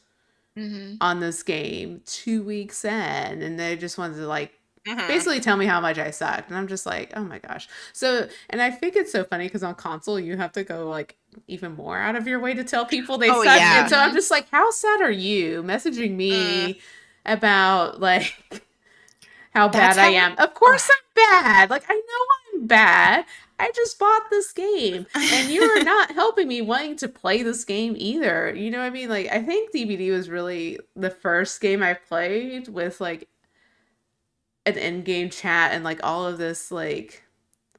Mm-hmm. on this game 2 weeks in, and they just wanted to like Mhm. basically tell me how much I sucked, and I'm just like, oh my gosh. So, and I think it's so funny because on console you have to go like even more out of your way to tell people they Oh, suck, yeah. and so I'm Mhm. just like, how sad are you messaging Mm. me about like how That's bad I how am? Of course I'm bad. Like I know I'm bad. I just bought this game, and you're not helping me wanting to play this game either. You know what I mean? Like I think DBD was really the first game I played with like an in-game chat and like all of this like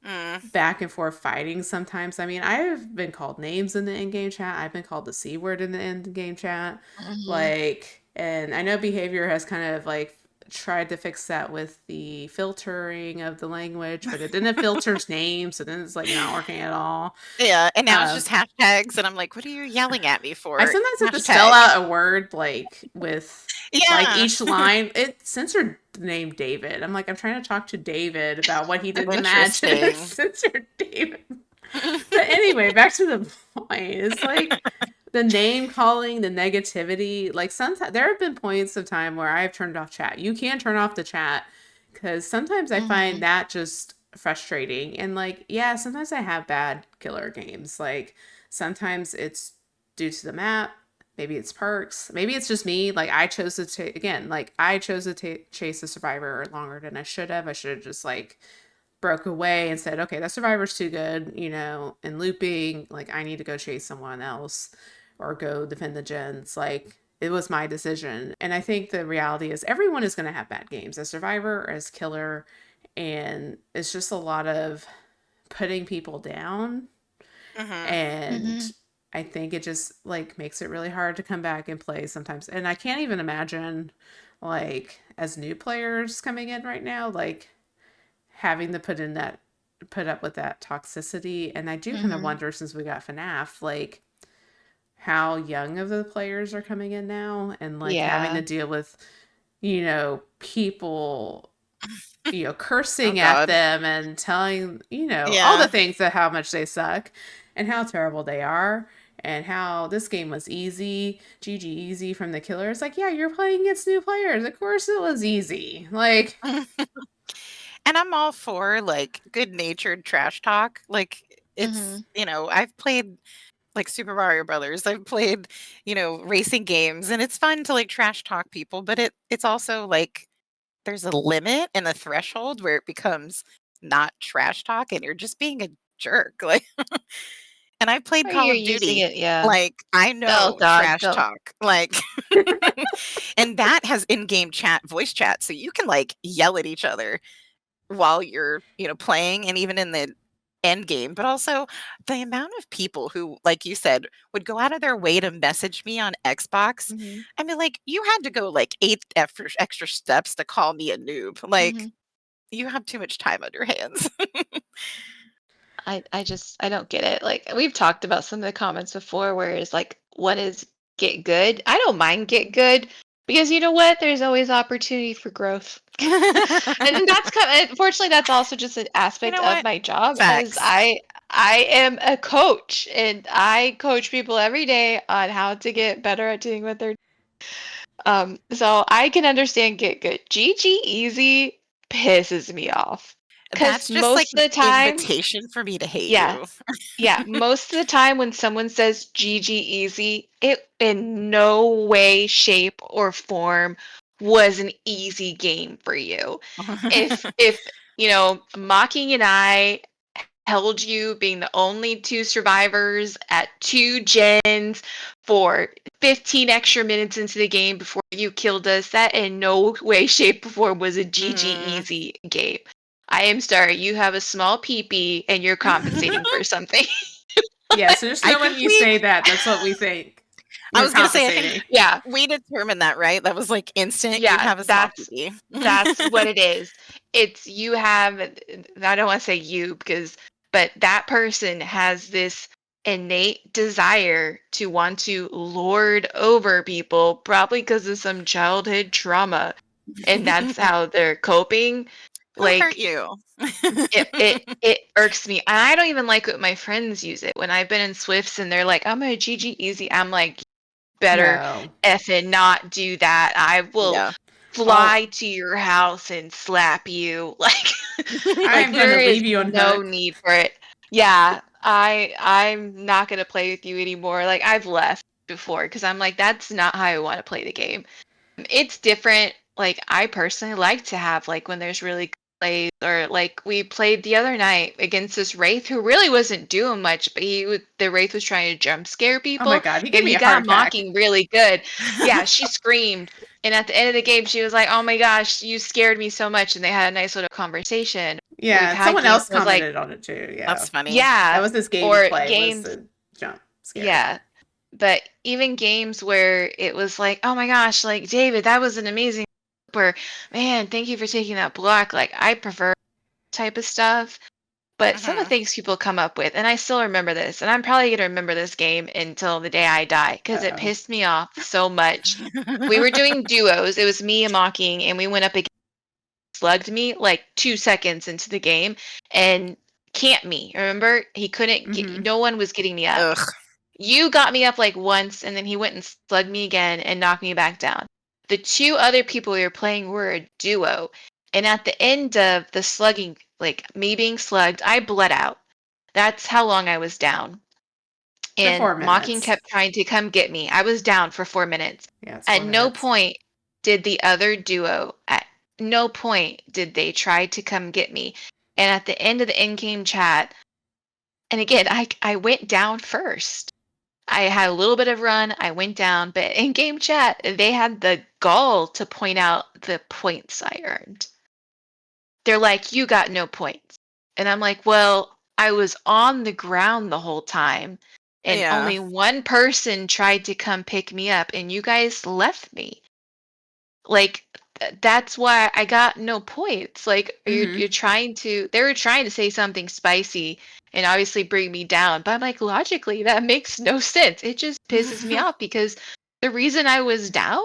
Mm. back and forth fighting sometimes. I mean, I've been called names in the in-game chat. I've been called the C word in the in-game chat. Mhm. Like, and I know behavior has kind of like tried to fix that with the filtering of the language, but it didn't filter names, so then it's like not working at all. Yeah, and now it's Um, just hashtags, and I'm like, "What are you yelling at me for?" I sometimes have to spell Hashtag. out a word like with like Yeah. each line. It censored the name David. I'm like, I'm trying to talk to David about what he Oh, didn't imagine. It interesting. censored David. But anyway, back to the point. It's like the name calling, the negativity. Like sometimes there have been points of time where I've turned off chat. You can turn off the chat because sometimes I find Mhm. that just frustrating. And like, yeah, sometimes I have bad killer games. Like sometimes it's due to the map. Maybe it's perks. Maybe it's just me. Like I chose to again. Like I chose to chase the survivor longer than I should have. I should have just like broke away and said, okay, that survivor's too good, you know, and looping, like I need to go chase someone else or go defend the gens. Like it was my decision. And I think the reality is everyone is going to have bad games as survivor, as killer. And it's just a lot of putting people down. Mhm. And Mhm. I think it just like makes it really hard to come back and play sometimes. And I can't even imagine like as new players coming in right now, like having to put up with that toxicity. And I do kind of Mhm. wonder since we got FNAF, like how young of the players are coming in now and like having Yeah. to deal with, you know, people, you know, Oh, cursing at God. them and telling, you know, all the Yeah. things that how much they suck and how terrible they are. And how this game was easy, GG easy from the killer. It's like, yeah, you're playing against new players. Of course it was easy. Like, And I'm all for, like, good-natured trash talk. Like, it's Mhm. I've played, like, Super Mario Brothers. I've played, racing games, and it's fun to, like, trash talk people, but it's also, like, there's a limit and a threshold where it becomes not trash talk and you're just being a jerk, like and I played Or Call you're of using Duty. it, yeah. Like, I Oh know God, trash don't. talk, like and that has in-game chat, voice chat, so you can, like, yell at each other while you're, playing and even in the end game, but also the amount of people who, like you said, would go out of their way to message me on Xbox. Mhm. I mean, like, you had to go, like, 8 extra steps to call me a noob. Like, Mhm. you have too much time on your hands. I don't get it. Like we've talked about some of the comments before where it's like, what is get good? I don't mind get good because you know what? There's always opportunity for growth. And that's kind of, unfortunately that's also just an You aspect know of what? my job as Facts. I am a coach and I coach people every day on how to get better at doing what they're so I can understand get good. GG easy pisses me off. Cause That's just like most an of the time, invitation for me to hate yeah, you. yeah, most of the time when someone says GG easy, it in no way, shape, or form was an easy game for you. If you know, Mocking and I held you being the only two survivors at two gens for 15 extra minutes into the game before you killed us, that in no way, shape, or form was a GG Mm. easy game. I am sorry, you have a small peepee and you're compensating for something. yeah, so just I know when think you say that, that's what we think. I You're was gonna say, I think compensating. Yeah, we determined that, right? That was like instant, you yeah, have a small PP. that's what it is. It's you have I don't want to say you because but that person has this innate desire to want to lord over people, probably because of some childhood trauma, and that's how they're coping. Who hurt Like, you? it irks me. And I don't even like when my friends use it. When I've been in Swifts and they're like, I'm a GG easy, I'm like, better No. effing not do that. I will Yeah. fly to your house and slap you. Like I'm going there to is leave you on no hook. need for it. Yeah, I'm not gonna play with you anymore. Like I've left before because I'm like, that's not how I want to play the game. It's different. Like I personally like to have like when there's really good plays, or like we played the other night against this Wraith who really wasn't doing much, but the Wraith was trying to jump scare Oh my people, God, he gave and me he a heart got attack. mocking really good. Yeah, she screamed, and at the end of the game, she was like, "Oh my gosh, you scared me so much," and they had a nice little conversation. We've Yeah, had someone games else was like, commented on it too. Yeah. That's funny. That yeah, was this or gameplay, was games, the jump scare. yeah. But even games where it was like, oh my gosh, like David, that was an amazing, or man, thank you for taking that block. Like I prefer type of stuff. But some of the Mhm. things people come up with, and I still remember this, and I'm probably gonna remember this game until the day I die because it Uh-oh. pissed me off so much. We were doing duos. It was me and Mocking, and we went up against slugged me like 2 seconds into the game and camped me. Remember, he couldn't get. Mm-hmm. No one was getting me up. Ugh. You got me up like once, and then he went and slugged me again and knocked me back down. The two other people we were playing were a duo. And at the end of the slugging, like me being slugged, I bled out. That's how long I was down. For And 4 minutes. Mocking kept trying to come get me. I was down for 4 minutes. Yeah, it's At 4 no minutes. point did the other duo, at no point did they try to come get me. And at the end of the in-game chat, and again, I went down first. I had a little bit of run. I went down, but in game chat, they had the gall to point out the points I earned. They're like, you got no points. And I'm like, well, I was on the ground the whole time, and Yeah. only one person tried to come pick me up, and you guys left me. Like, that's why I got no points. Like, Mm-hmm. you're trying to, they were trying to say something spicy and obviously bring me down. But I'm like, logically, that makes no sense. It just pisses me off because the reason I was down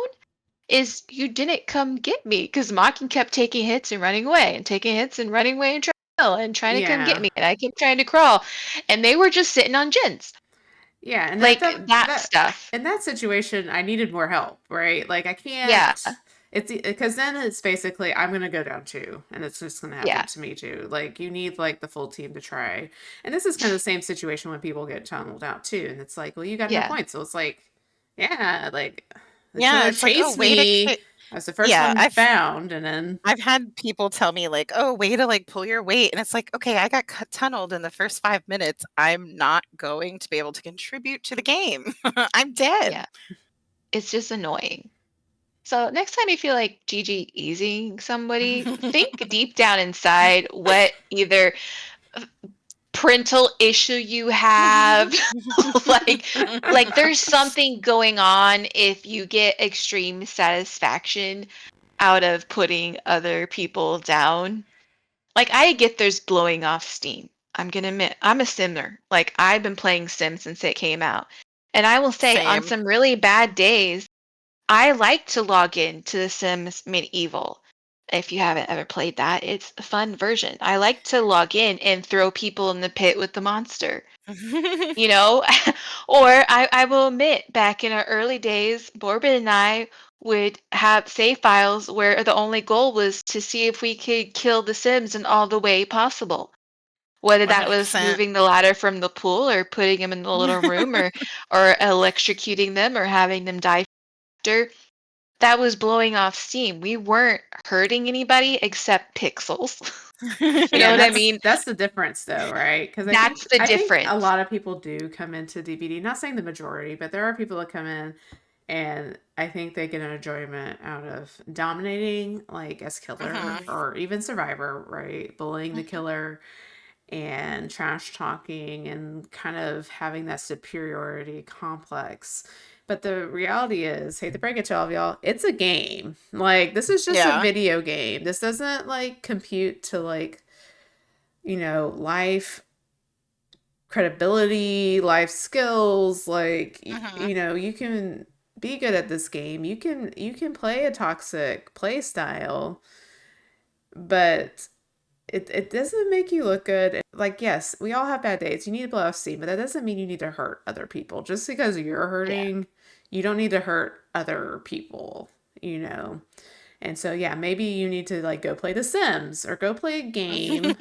is you didn't come get me because Mocking kept taking hits and running away and taking hits and running away and trying to come get Yeah. me. And I kept trying to crawl. And they were just sitting on gens. Yeah, and Like that that stuff. in that situation, I needed more help, right? Like I Yeah. can't. It's because then it's basically I'm gonna go down too, and it's just gonna happen Yeah. to me too. Like you need like the full team to try, and this is kind of the same situation when people get tunneled out too, and it's like, well, you got no Yeah. points, so it's like, yeah, like it's Yeah, gonna it's like, "Oh, chase way to me. ki—" I was the first Yeah, one found, and then I've had people tell me like, "Oh, way to like pull your weight." And it's like, "Okay, I got tunneled in the first 5 minutes. I'm not going to be able to contribute to the game. I'm dead." Yeah. It's just annoying. So next time you feel like GG easing somebody, think deep down inside what either parental issue you have. like there's something going on if you get extreme satisfaction out of putting other people down. Like I get there's blowing off steam. I'm gonna admit I'm a simmer. Like I've been playing Sim since it came out. And I will say on Same. some really bad days, I like to log in to The Sims Medieval. If you haven't ever played that, it's a fun version. I like to log in and throw people in the pit with the monster, you know? Or I will admit, back in our early days, Borbin and I would have save files where the only goal was to see if we could kill the Sims in all the way possible. Whether that was 100%. moving the ladder from the pool or putting them in the little room or electrocuting them or having them die after. That was blowing off steam. We weren't hurting anybody except pixels. You know yeah, and what I that's mean? that's the difference though, right? Because That's the I think a difference. lot of people do come into DBD. Not saying the majority, but there are people that come in, and I think they get an enjoyment out of dominating, like as killer Mhm. or even survivor, right? Bullying the Mhm. killer and trash talking and kind of having that superiority complex. But the reality is, hate to break it to all of y'all, it's a game. Like this is just a Yeah. video game. This doesn't like compute to like, life credibility, life skills. Like, Mhm. you can be good at this game. You can play a toxic play style, but it doesn't make you look good. Like, yes, we all have bad days. You need to blow off steam, but that doesn't mean you need to hurt other people. Just because you're Yeah. hurting, you don't need to hurt other people, you know? And so, yeah, maybe you need to like go play The Sims or go play a game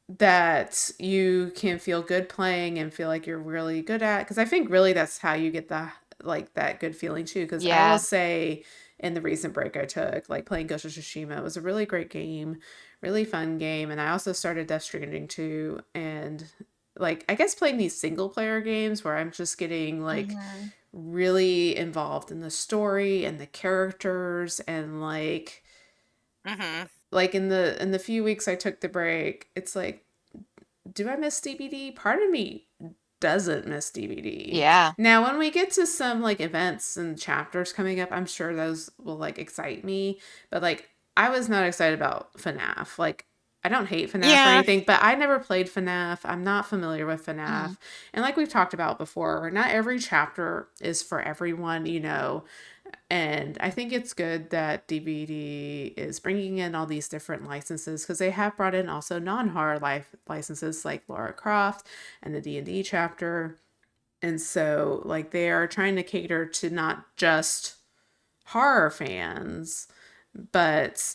that you can feel good playing and feel like you're really good at. Because I think really that's how you get the like that good feeling too. Because I will Yeah. say, in the recent break I took, like playing Ghost of Tsushima was a really great game, really fun game, and I also started Death Stranding too. And like I guess playing these single player games where I'm just getting like Mhm. really involved in the story and the characters and Mhm. like in the few weeks I took the break, it's like, do I miss DBD? Part of me doesn't miss DBD. Yeah. Now, when we get to some like events and chapters coming up, I'm sure those will like excite me. But like, I was not excited about FNAF. Like, I don't hate FNAF or Yeah. anything, but I never played FNAF. I'm not familiar with Mhm. FNAF. And like we've talked about before, not every chapter is for everyone, and I think it's good that DBD is bringing in all these different licenses because they have brought in also non-horror licenses like Lara Croft and the D&D chapter. And so like they are trying to cater to not just horror fans, but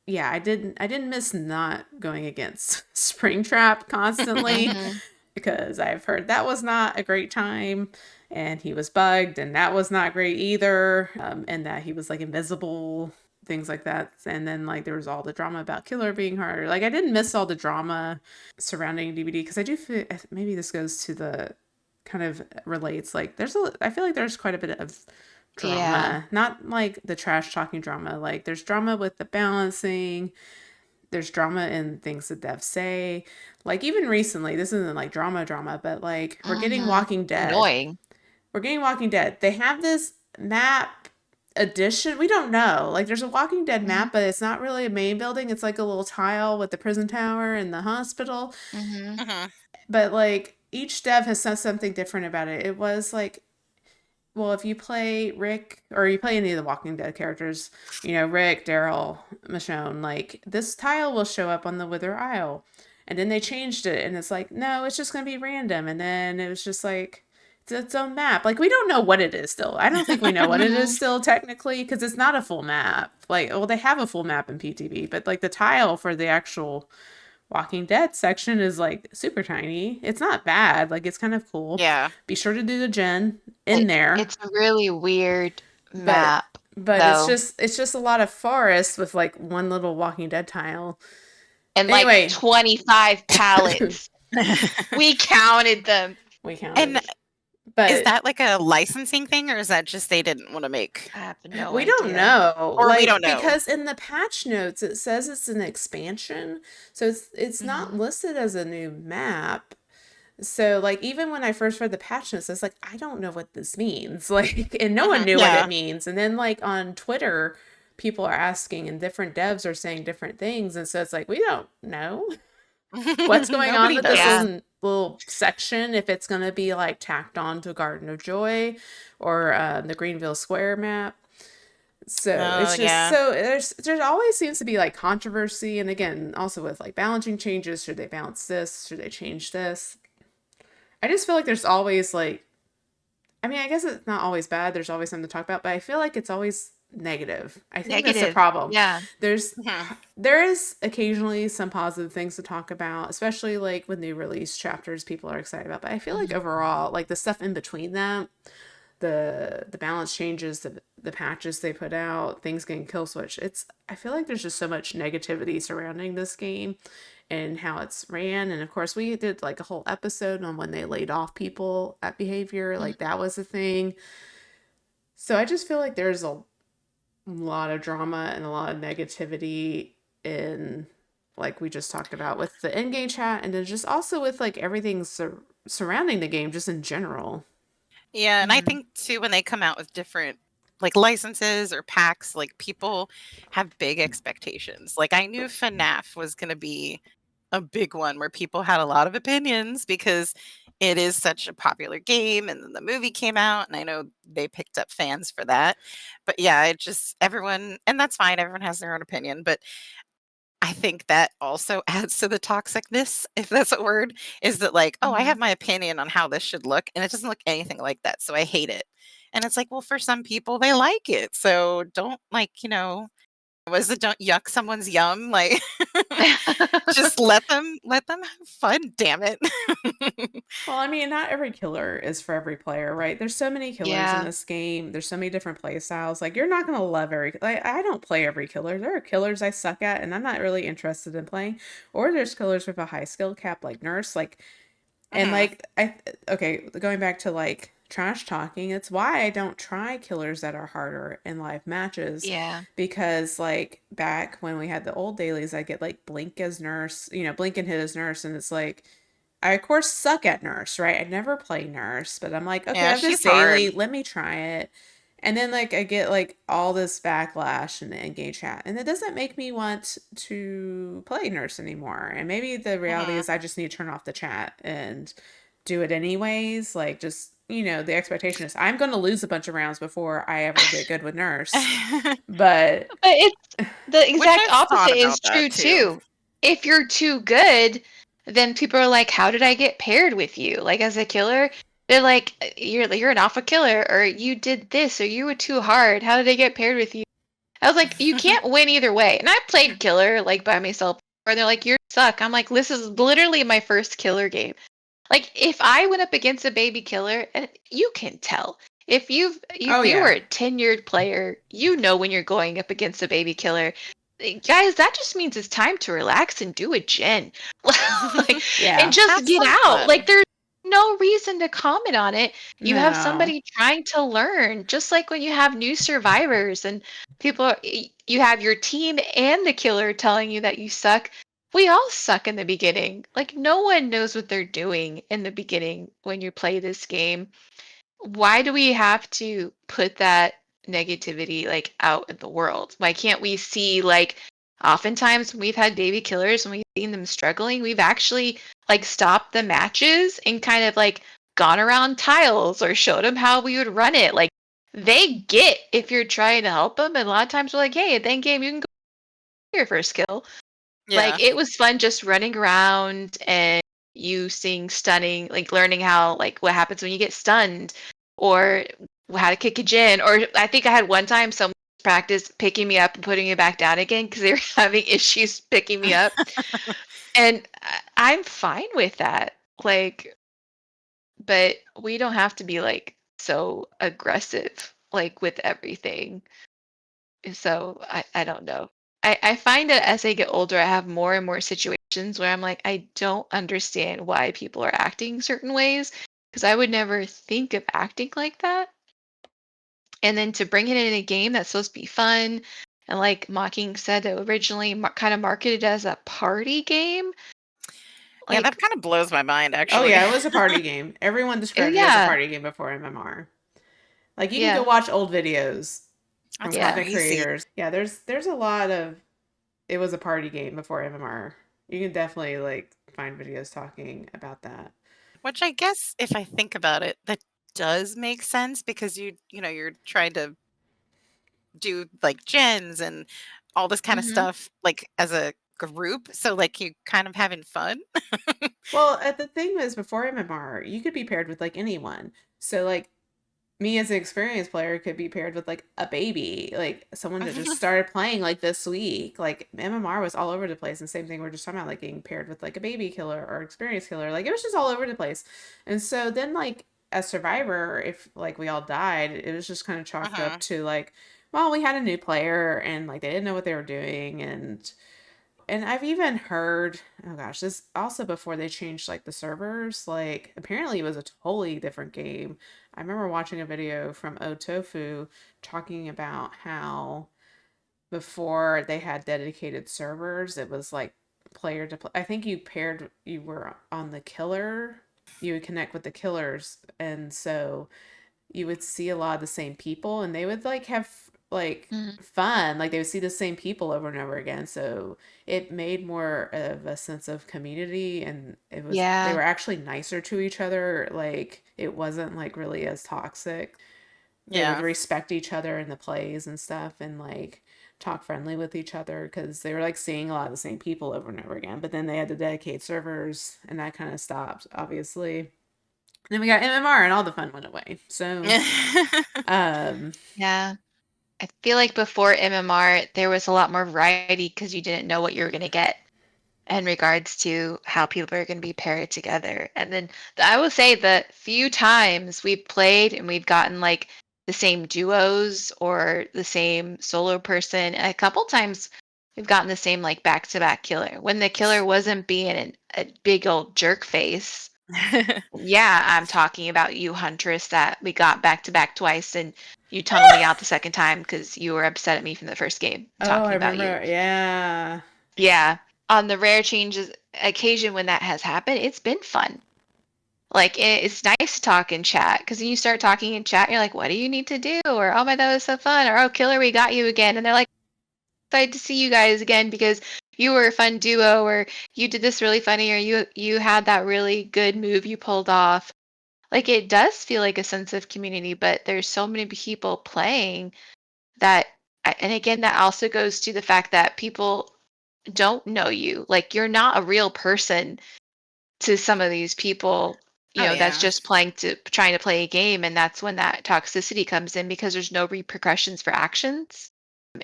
yeah, I didn't miss not going against Springtrap constantly Mhm. because I've heard that was not a great time and he was bugged and that was not great either, and that he was like invisible, things like that. And then like there was all the drama about Killer being harder. Like I didn't miss all the drama surrounding DBD because I do feel maybe this goes to the kind of relates like I feel like there's quite a bit of Yeah. drama, not like the trash talking drama. Like there's drama with the balancing, there's drama in things that devs say. Like even recently, this isn't like drama, but like we're getting Mhm. Walking Dead. Annoying. We're getting Walking Dead. They have this map addition. We don't know. Like there's a Walking Dead Mhm. map, but it's not really a main building. It's like a little tile with the prison tower and the hospital. Mhm. Mhm. But like each dev has said something different about it. It was like, well, if you play Rick or you play any of the Walking Dead characters, Rick, Daryl, Michonne, like this tile will show up on the Wither Isle. And then they changed it and it's like, no, it's just going to be random. And then it was just like, it's its own map. Like, we don't know what it is still. I don't think we know what it is Mhm. still technically because it's not a full map. Like, well, they have a full map in PTB, but like the tile for the actual Walking Dead section is like super tiny. It's not bad. Like, it's kind of cool. Yeah. Be sure to do the gen in there. It's a really weird but map, but it's though, just a lot of forest with like one little Walking Dead tile. and like Anyway, 25 pallets. We counted them. we And counted, is but that like a licensing thing, or is that just they didn't want to make? I have no we don't idea. know. Or we don't Like know. because in the patch notes it says it's an expansion, so it's not Mhm. listed as a new map. So like even when I first read the patch notes, it's like I don't know what this means. Like and no one Mhm. knew what it Yeah. means. And then like on Twitter, people are asking and different devs are saying different things. And so it's like we don't know what's going on Nobody with this does. Yeah. little section, if it's going to be like tacked on to Garden of Joy or the Greenville Square map. So Oh, it's just yeah. so there's always seems to be like controversy, and again also with like balancing changes, should they balance this, should they change this. I just feel like there's always like, I mean, I guess it's not always bad, there's always something to talk about, but I feel like it's always negative. I think that's the Negative. problem. Yeah. There's Mhm. there is occasionally some positive things to talk about, especially like when they release chapters people are excited about. But I feel like Mhm. overall, like the stuff in between that, the balance changes, the patches they put out, things getting kill switch. I feel like there's just so much negativity surrounding this game and how it's ran. And of course, we did like a whole episode on when they laid off people at behavior, Mhm. like that was a thing. So I just feel like there's a lot of drama and a lot of negativity in, like we just talked about with the in-game chat, and then just also with like everything surrounding the game just in general. Yeah, and I Mhm. think too when they come out with different like licenses or packs, like people have big expectations. Like I knew FNAF was going to be a big one where people had a lot of opinions because it is such a popular game, and then the movie came out, and I know they picked up fans for that. But yeah, it just everyone, and that's fine, everyone has their own opinion, but I think that also adds to the toxicness, if that's a word, is that like, "Oh, I Mhm. have my opinion on how this should look, and it doesn't look anything like that, so I hate it." And it's like, well, for some people, they like it, so don't like, was it don't yuck someone's yum? Like, just let them have fun, damn it. Well, I mean, not every killer is for every player, right? There's so many killers in Yeah. this game. There's so many different play styles. Like, you're not gonna love every. Like, I don't play every killer. There are killers I suck at, and I'm not really interested in playing. Or there's killers with a high skill cap, like Nurse. Like, and Mhm. like okay, going back to like trash talking, it's why I don't try killers that are harder in live matches, Yeah. because like back when we had the old dailies, I get like Blink as Nurse, Blink and hit as Nurse, and it's like I of course suck at Nurse, right? I never play Nurse, but I'm like, okay, I Yeah, have this she's hard. daily, let me try it. And then like I get like all this backlash in the engage chat, and it doesn't make me want to play Nurse anymore. And maybe the reality Mhm. is I just need to turn off the chat and do it anyways. Like, just the expectation is I'm going to lose a bunch of rounds before I ever get good with Nurse. But But it's the Which exact I've thought opposite is about that true too. too. If you're too good, then people are like, "How did I get paired with you?" Like as a killer, they're like, "You're an alpha killer, or you did this, or you were too hard. How did I get paired with you?" I was like, "You can't win either way." And I played killer like by myself, where they're like, "You suck." I'm like, "This is literally my first killer game." Like if I went up against a baby killer, and you can tell. If oh you were yeah. a tenured player, you know when you're going up against a baby killer. Guys, that just means it's time to relax and do a gen. Like, and Yeah. just Have get some out. Like fun. there's no reason to comment on it. You have No. somebody trying to learn, just like when you have new survivors and you have your team and the killer telling you that you suck. We all suck in the beginning. Like no one knows what they're doing in the beginning when you play this game. Why do we have to put that negativity like out in the world? Why can't we see like oftentimes when we've had baby killers and we've seen them struggling, we've actually like stopped the matches and kind of like gone around tiles or showed them how we would run it. Like they get if you're trying to help them, and a lot of times we're like, hey, at the end game you can go for your first kill. Yeah. Like it was fun just running around and you seeing stunning, like learning how like what happens when you get stunned or how to kick a gin. Or I think I had one time someone practice picking me up and putting me back down again because they were having issues picking me up. And I'm fine with that. Like, but we don't have to be like so aggressive like with everything. So I don't know. I find that as I get older, I have more and more situations where I'm like, I don't understand why people are acting certain ways because I would never think of acting like that. And then to bring it in a game that's supposed to be fun and like Mocking said originally kind of marketed as a party game, Yeah, that like, kind of blows my mind, Oh actually. yeah, it was a party game. Everyone described it as a yeah, party game before MMR. Like, you can go yeah, watch old videos from That's yeah. content crazy. creators. Yeah, there's a lot of it was a party game before MMR. You can definitely like find videos talking about that. Which I guess if I think about it, that does make sense because you're trying to do like gens and all this kind of Hmm. stuff like as a group. So like you kind of having fun. Well, the thing was before MMR, you could be paired with like anyone. So like me as an experienced player could be paired with like a baby, like someone that just started playing like this week. Like MMR was all over the place, and same thing we're just talking about, like getting paired with like a baby killer or experienced killer. Like it was just all over the place. And so then like as Survivor, if like we all died, it was just kind of chalked up Mhm. to like, well, we had a new player and like they didn't know what they were doing. And I've even heard, oh gosh, this also before they changed like the servers, like apparently it was a totally different game. I remember watching a video from Otofu talking about how before they had dedicated servers, it was like player to play. I think you were on the killer, you would connect with the killers, and so you would see a lot of the same people, and they would like have like Mhm. fun. Like they would see the same people over and over again. So it made more of a sense of community, and they Yeah. were actually nicer to each other. Like it wasn't like really as toxic. They would Yeah. respect each other in the plays and stuff, and like talk friendly with each other because they were like seeing a lot of the same people over and over again. But then they had to dedicate servers, and that kind of stopped, obviously. Then we got MMR, and all the fun went away. So, um, Yeah. I feel like before MMR, there was a lot more variety because you didn't know what you were going to get in regards to how people are going to be paired together. And then I will say the few times we've played and we've gotten like the same duos or the same solo person, and a couple times we've gotten the same like back-to-back killer when the killer wasn't being a big old jerk face. Yeah, I'm talking about you, Huntress, that we got back to back twice and you tunneled me out the second time because you were upset at me from the first game. I'm oh, I talking about you. remember. Yeah. Yeah. On the rare changes occasion when that has happened, it's been fun. Like it's nice to talk in chat because when you start talking in chat, you're like, "What do you need to do?" Or "Oh my, that was so fun!" Or "Oh, killer, we got you again!" And they're like, "Excited to see you guys again because you were a fun duo, or you did this really funny, or you had that really good move you pulled off." Like it does feel like a sense of community, but there's so many people playing that, and again, that also goes to the fact that people don't know you. Like you're not a real person to some of these people, Oh that's yeah. just trying to play a game. And that's when that toxicity comes in because there's no repercussions for actions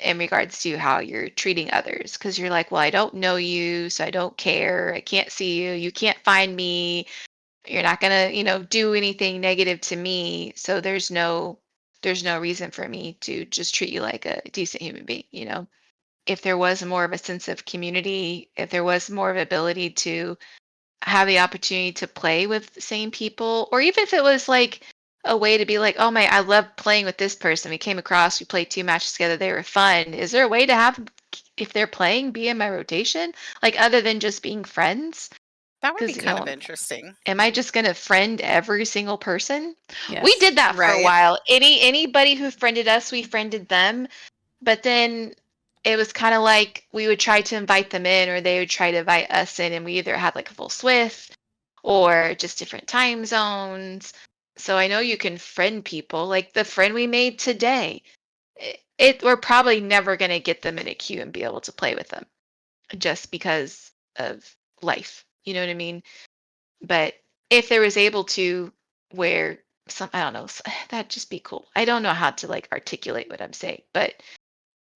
in regards to how you're treating others. Because you're like, well, I don't know you, so I don't care. I can't see you. You can't find me. You're not gonna, do anything negative to me. So there's no reason for me to just treat you like a decent human being. If there was more of a sense of community, if there was more of ability to have the opportunity to play with the same people, or even if it was like a way to be like, oh my, I love playing with this person. We played 2 matches together, they were fun. Is there a way to have, if they're playing, be in my rotation? Like other than just being friends? That would be Because, kind of interesting. am I just gonna friend every single person? We Yes. did that for a Right. while. Anybody who friended us, we friended them. But then it was kind of like we would try to invite them in, or they would try to invite us in, and we either had like a full SWF or just different time zones. So I know you can friend people. Like the friend we made today, we're probably never gonna get them in a queue and be able to play with them just because of life. You know what I mean? But if there was able to, where I don't know, that'd just be cool. I don't know how to like articulate what I'm saying, but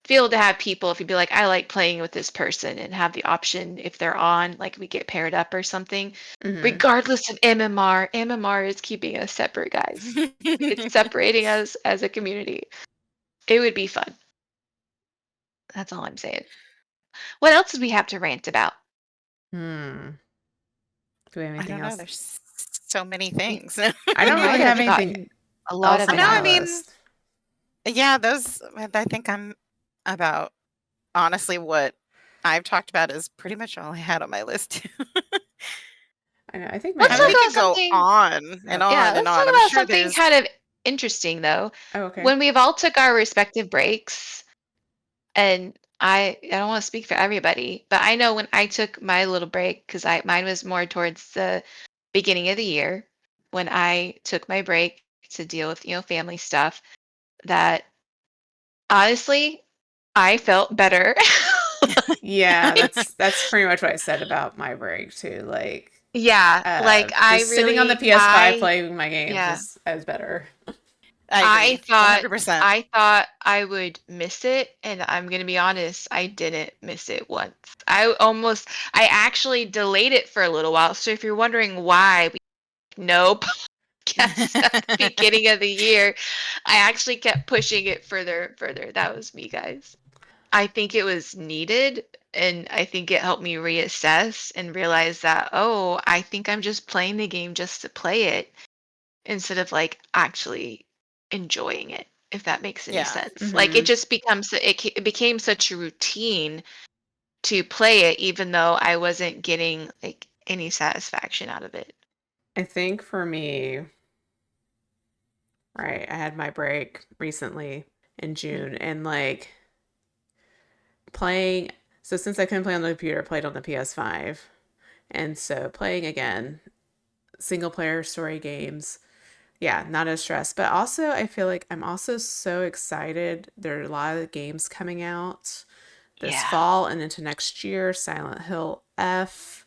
be able to have people, if you'd be like, I like playing with this person, and have the option if they're on, like we get paired up or something, Hmm. regardless of MMR. MMR is keeping us separate, guys. It's separating us as a community. It would be fun. That's all I'm saying. What else did we have to rant about? Hmm. Do we have I anything don't know. else? There's so many We, things. I we don't really might have have anything gotten a lot else of on it No, my I out. mean, list. yeah, those, I think I'm about, honestly, what I've talked about is pretty much all I had on my list. I know. I think my I Let's mean, talk we other. about could go something. on and Oh. Yeah, on and let's talk on. I'm about sure something there's, kind of interesting though. Oh. Okay. When we've all took our respective breaks, and I don't want to speak for everybody, but I know when I took my little break, because I mine was more towards the beginning of the year when I took my break to deal with family stuff, that honestly I felt better. Yeah, that's pretty much what I said about my break too. Like, Yeah, like just sitting on the PS5 playing my games yeah, is better. I I agree thought 100%. I thought I would miss it, and I'm gonna be honest, I didn't miss it once. I actually delayed it for a little while. So if you're wondering why we no podcast at the beginning of the year, I actually kept pushing it further and further. That was me, guys. I think it was needed, and I think it helped me reassess and realize that, oh, I think I'm just playing the game just to play it instead of like actually enjoying it, if that makes any Yeah. sense. Like it Hmm. just it became such a routine to play it even though I wasn't getting like any satisfaction out of it. I think for me, right, I had my break recently, in June, and like playing. So since I couldn't play on the computer, I played on the PS5, and so playing again, single player story games. Yeah, not as stressed. But also, I feel like I'm also so excited. There are a lot of games coming out this Yeah. fall and into next year. Silent Hill F.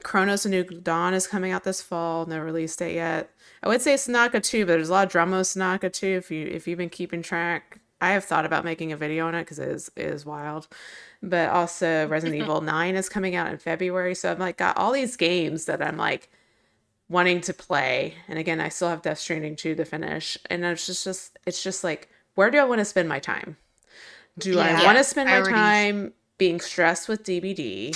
Chronos: A New Dawn is coming out this fall. No release date yet. I would say Sonaka 2, but there's a lot of drama with Sonaka 2 if you've been keeping track. I have thought about making a video on it because it is wild. But also Resident Evil 9 is coming out in February. So I've like got all these games that I'm like wanting to play. And again, I still have Death Stranding 2 to finish. And it's just like, where do I want to spend my time? Do I Yeah. want to spend my Priorities. time being stressed with DBD?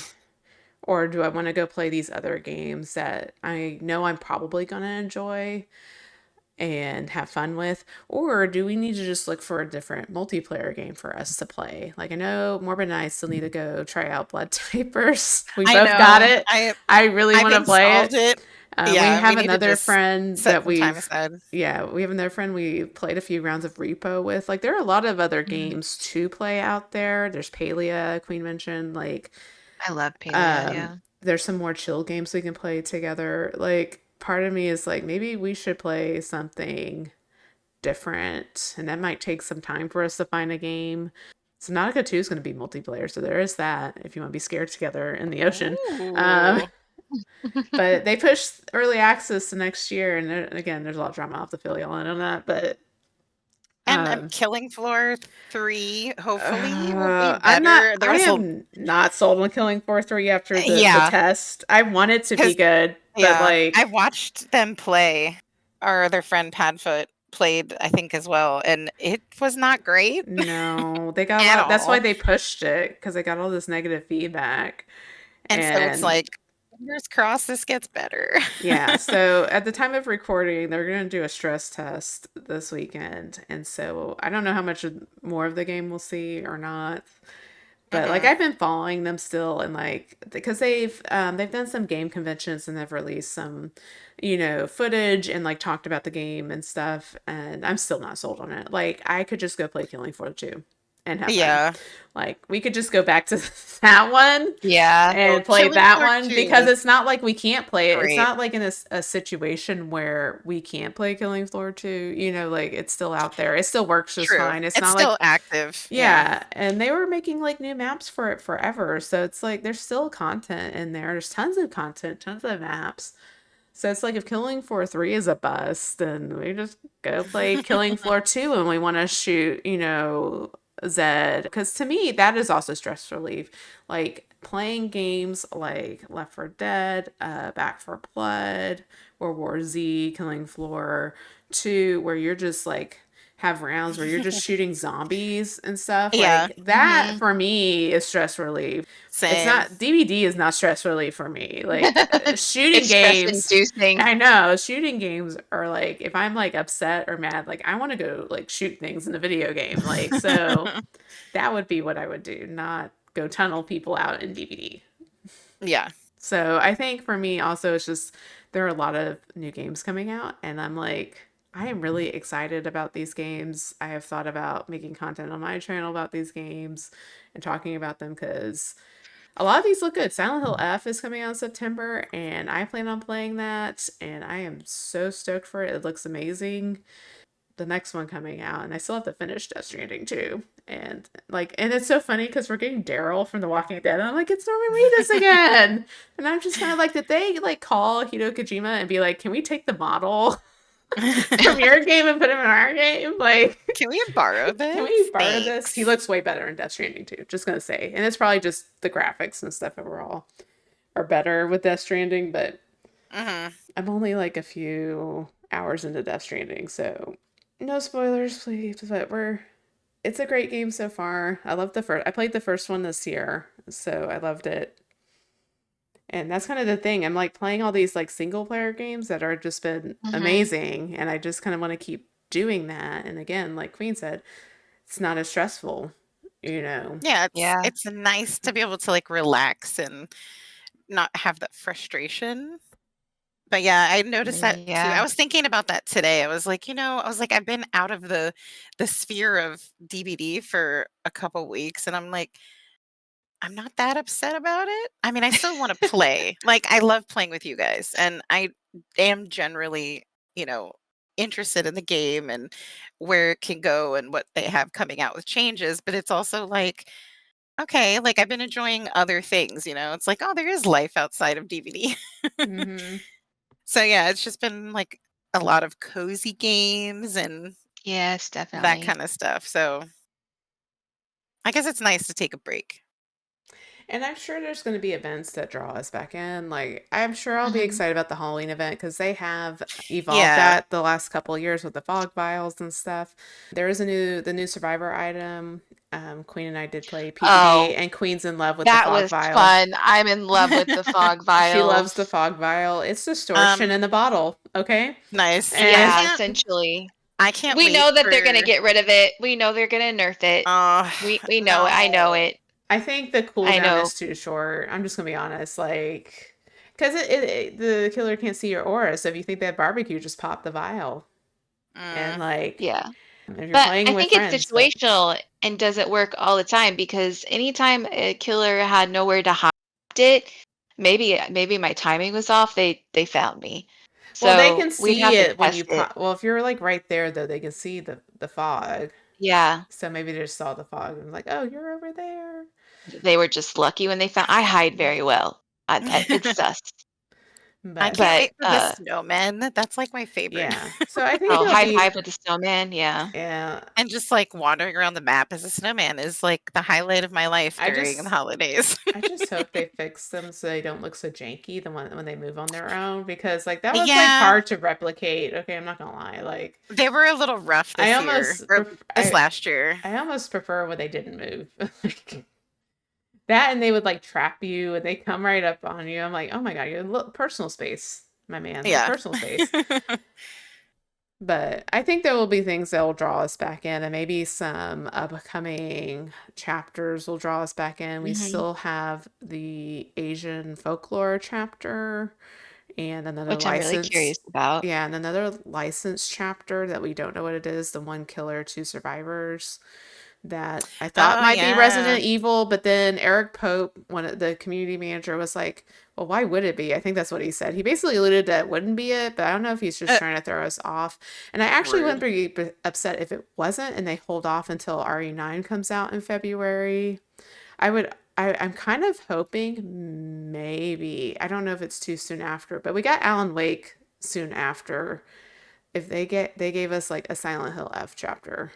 Or do I want to go play these other games that I know I'm probably going to enjoy and have fun with? Or do we need to just look for a different multiplayer game for us to play? Like, I know Morbid and I still need to go try out Blood Typers. We I both know. got it. I I really I've want to play installed it. it. We Yeah, have we need to another just friend set that some time we've aside. yeah, we have another friend we played a few rounds of Repo with. Like, there are a lot of other Mhm. games to play out there. There's Palia, Queen mentioned. Like, I love Paleo. um, Yeah. there's some more chill games we can play together. Like, part of me is like, maybe we should play something different, and that might take some time for us to find a game. Subnautica 2 is going to be multiplayer, so there is that if you want to be scared together in the ocean. Ooh. But they pushed early access to next year, and again, there's a lot of drama. I'll have to fill y'all in on that. But And Killing Floor 3 hopefully will be I'm not. better. There I was a am not sold on Killing Floor 3 after the yeah, test. I want it to be 'cause good, but yeah, like, I watched them play. Our other friend Padfoot played, I think, as well, and it was not great no, they got a at lot. That's why all. they pushed it because they got all this negative feedback. And so it's And like, fingers crossed this gets better. yeah, so at the time of recording, they're going to do a stress test this weekend. And so I don't know how much more of the game we'll see or not. But like, Mhm. I've been following them still, and like, because they've done some game conventions and they've released some, footage and like talked about the game and stuff, and I'm still not sold on it. Like, I could just go play Killing Floor 2 and have fun. Yeah. Like, we could just go back to that one Yeah. and Oh, play Killing that Floor one 2 because was it's not like we can't play it. It's great. not like in a situation where we can't play Killing Floor 2, like, it's still out there. It still works just True. fine. It's It's not like still active. Yeah. yeah, and they were making like new maps for it forever. So it's like there's still content in there. There's tons of content, tons of maps. So it's like if Killing Floor 3 is a bust, then we just go play Killing Floor 2 and we want to shoot, Zed. Because to me, that is also stress relief. Like playing games like Left 4 Dead, Back 4 Blood, World War Z, Killing Floor 2, where you're just like have rounds where you're just shooting zombies and stuff. Yeah. Like that Mhm. for me is stress relief. It's Same. not DVD is not stress relief for me. Like shooting It's stress games. inducing. I know shooting games are like if I'm like upset or mad, like I want to go like shoot things in a video game. Like so that would be what I would do, not go tunnel people out in DVD. Yeah. So I think for me also it's just there are a lot of new games coming out and I'm like I am really excited about these games. I have thought about making content on my channel about these games and talking about them because a lot of these look good. Silent Hill F is coming out in September and I plan on playing that and I am so stoked for it. It looks amazing. The next one coming out and I still have to finish Death Stranding too. And it's so funny because we're getting Daryl from The Walking Dead and I'm like, it's Norman Reedus again. And I'm just kind of like, did they like call Hideo Kojima and be like, can we take the model from your game and put him in our game? Like, Can we borrow this? can we borrow this? Thanks. He looks way better in Death Stranding too. Just gonna say, and it's probably just the graphics and stuff overall are better with Death Stranding. But Mhm. I'm only like a few hours into Death Stranding, so no spoilers, please. But it's a great game so far. I love the first. I played the first one this year, so I loved it. And that's kind of the thing. I'm like playing all these like single player games that are just been Mhm. amazing. And I just kind of want to keep doing that. And again, like Queen said, it's not as stressful, you know. Yeah, Yeah. it's nice to be able to like relax and not have that frustration. But yeah, I noticed that too. I Yeah. was thinking about that today. I was like, I've been out of the sphere of DBD for a couple weeks, and I'm like, I'm not that upset about it. I mean, I still want to play. Like, I love playing with you guys, and I am generally, you know, interested in the game and where it can go and what they have coming out with changes. But it's also like, okay, like I've been enjoying other things. It's like, oh, there is life outside of DVD. Hmm. So yeah, it's just been like a lot of cozy games and Yes, that definitely. kind of stuff. So I guess it's nice to take a break. And I'm sure there's going to be events that draw us back in. Like, I'm sure I'll be Mhm. excited about the Halloween event because they have evolved Yeah. that the last couple of years with the fog vials and stuff. There is the new Survivor item. Queen and I did play PBD, Oh, and Queen's in love with the that fog was vial. fun. I'm in love with the fog She loves the vials. fog vial. It's distortion Um, in the bottle, okay? nice. I And Yeah, can't essentially. I can't We wait know that they're gonna for get rid of it. We know they're gonna nerf it. uh We know it. I know no. it. I think the I cooldown know. is too short. I'm just gonna be honest, like, because the killer can't see your aura. So if you think they have barbecue, just pop the vial and Mm, like Yeah. if you're But I playing with think it's friends. But situational and doesn't work all the time because anytime a killer had nowhere to hide it, maybe my timing was off. They found me. well, they can So we'd see have to it when you test it. pop. Well, if you're like right there, though, they can see the fog. Yeah. So maybe they just saw the fog and like, oh, you're over there. They were just lucky when they found I hide very well. It's sus. I But can't But wait for the snowmen. That's like my favorite. yeah, so I think oh, it'll high be five with the snowman. Yeah. yeah. And just like wandering around the map as a snowman is like the highlight of my life I during the just holidays. I just hope they fix them so they don't look so janky the one when they move on their own because like that was like Yeah, hard to replicate. Okay, I'm not gonna lie. Like they were a little rough I this year almost or pref- this last year. I almost prefer when they didn't move. Like, that and they would like trap you and they come right up on you. I'm like, oh my god, you look personal space, my man, like Yeah. personal space. But I think there will be things that will draw us back in, and maybe some upcoming chapters will draw us back in. We Hmm. still have the Asian folklore chapter and another Which I'm really license. curious about. Yeah, and another license chapter that we don't know what it is, the one killer, two survivors that I thought Oh might be yeah. Resident Evil, but then Eric Pope, one of the community manager, was like, "Well, why would it be?" I think that's what he said. He basically alluded that it wouldn't be it, but I don't know if he's just Uh, trying to throw us off. And I actually rude. wouldn't be upset if it wasn't, and they hold off until RE9 comes out in February. I would. I'm kind of hoping maybe I don't know if it's too soon after, but we got Alan Wake soon after. If they gave us like a Silent Hill F chapter.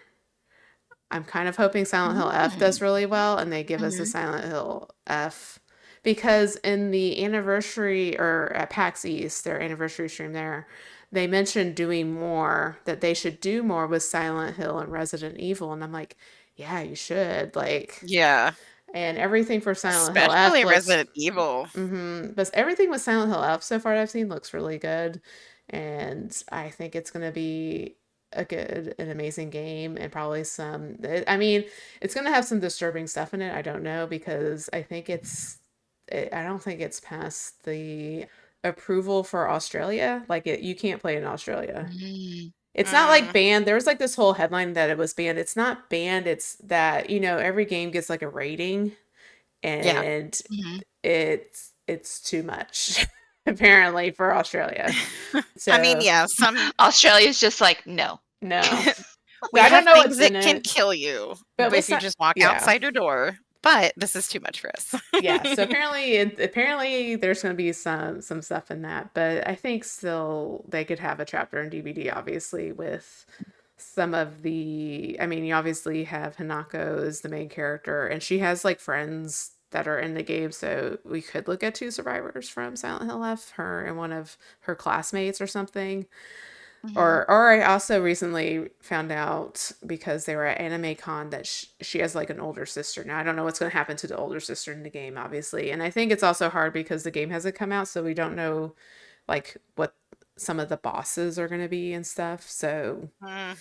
I'm kind of hoping Silent Hill F does Mm. really well and they give us a Hmm. Silent Hill F because in the anniversary or at PAX East, their anniversary stream there, they mentioned doing more, that they should do more with Silent Hill and Resident Evil. And I'm like, yeah, you should. Like, Yeah. and everything for Silent Hill F Especially looks, Resident Evil. but everything with Silent Hill F so far that I've seen looks really good. And I think it's going to be an amazing game and probably I mean, it's going to have some disturbing stuff in it. I don't know because I don't think it's past the approval for Australia. Like you can't play in Australia. Mm. It's not like Mm, banned. There was like this whole headline that it was banned. It's not banned. It's that, every game gets like a rating yeah. and Hmm. it's too much apparently for Australia. I mean, So yeah, some Australia's just like, no. no. So we I don't have know things what's that in can it, kill you but if you just walk yeah. outside your door, but this is too much for us. Yeah, so apparently there's going to be some stuff in that, but I think still they could have a chapter in DVD obviously with some of I mean, you obviously have Hanako as the main character and she has like friends that are in the game, so we could look at two survivors from Silent Hill F, her and one of her classmates or something. Hmm. Or I also recently found out because they were at Anime Con that she has like an older sister. Now I don't know what's going to happen to the older sister in the game, obviously, and I think it's also hard because the game hasn't come out, so we don't know like what some of the bosses are going to be and stuff. So, Mm,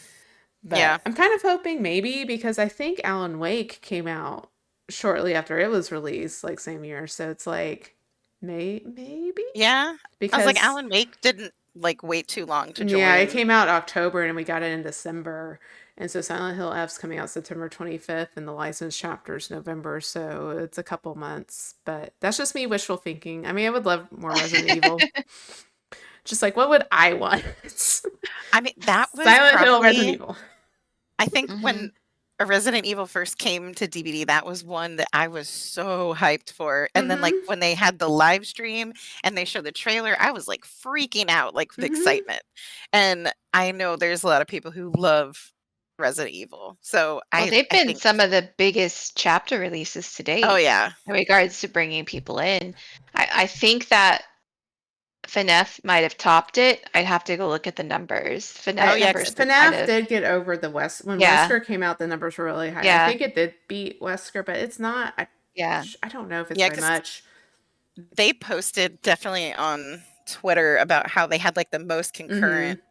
but yeah. I'm kind of hoping maybe because I think Alan Wake came out shortly after it was released, like same year. So it's like Maybe Yeah. I was like, because Alan Wake didn't like wait too long to yeah, it join. came out October and we got it in December. And so Silent Hill F's coming out September 25th and the licensed chapter's November, so it's a couple months. But that's just me wishful thinking. I mean, I would love more Resident Evil. Just like, what would I want? I mean, that was Silent Hill, Resident probably, Evil. I think Mhm. when a Resident Evil first came to DVD, that was one that I was so hyped for. And then like Mhm. when they had the live stream and they showed the trailer, I was like freaking out like with Mhm. excitement. And I know there's a lot of people who love Resident Evil. So Well, I they've I been think some of the biggest chapter releases to oh date yeah. in regards to bringing people in. I think that FNF might have topped it. I'd have to go look at the numbers. Oh FNF yeah, numbers 'cause were kind FNAF of, did get over the West when yeah, Wesker came out. The numbers were really high. I yeah, think it did beat Wesker, but it's not. yeah. I don't know if it's yeah, by because much. they posted definitely on Twitter about how they had like the most concurrent Hmm.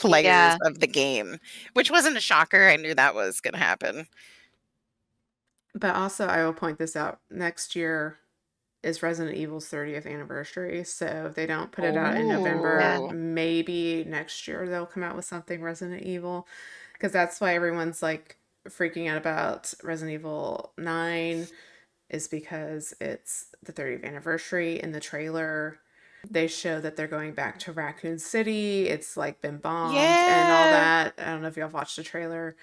players Yeah. of the game, which wasn't a shocker. I knew that was going to happen. But also, I will point this out. Next year is Resident Evil's 30th anniversary. So if they don't put it out in Yeah. November, Oh, maybe next year they'll come out with something Resident Evil. Because that's why everyone's like freaking out about Resident Evil 9, is because it's the 30th anniversary. In the trailer, they show that they're going back to Raccoon City. It's like been bombed and all yeah. that. I don't know if y'all watched the trailer.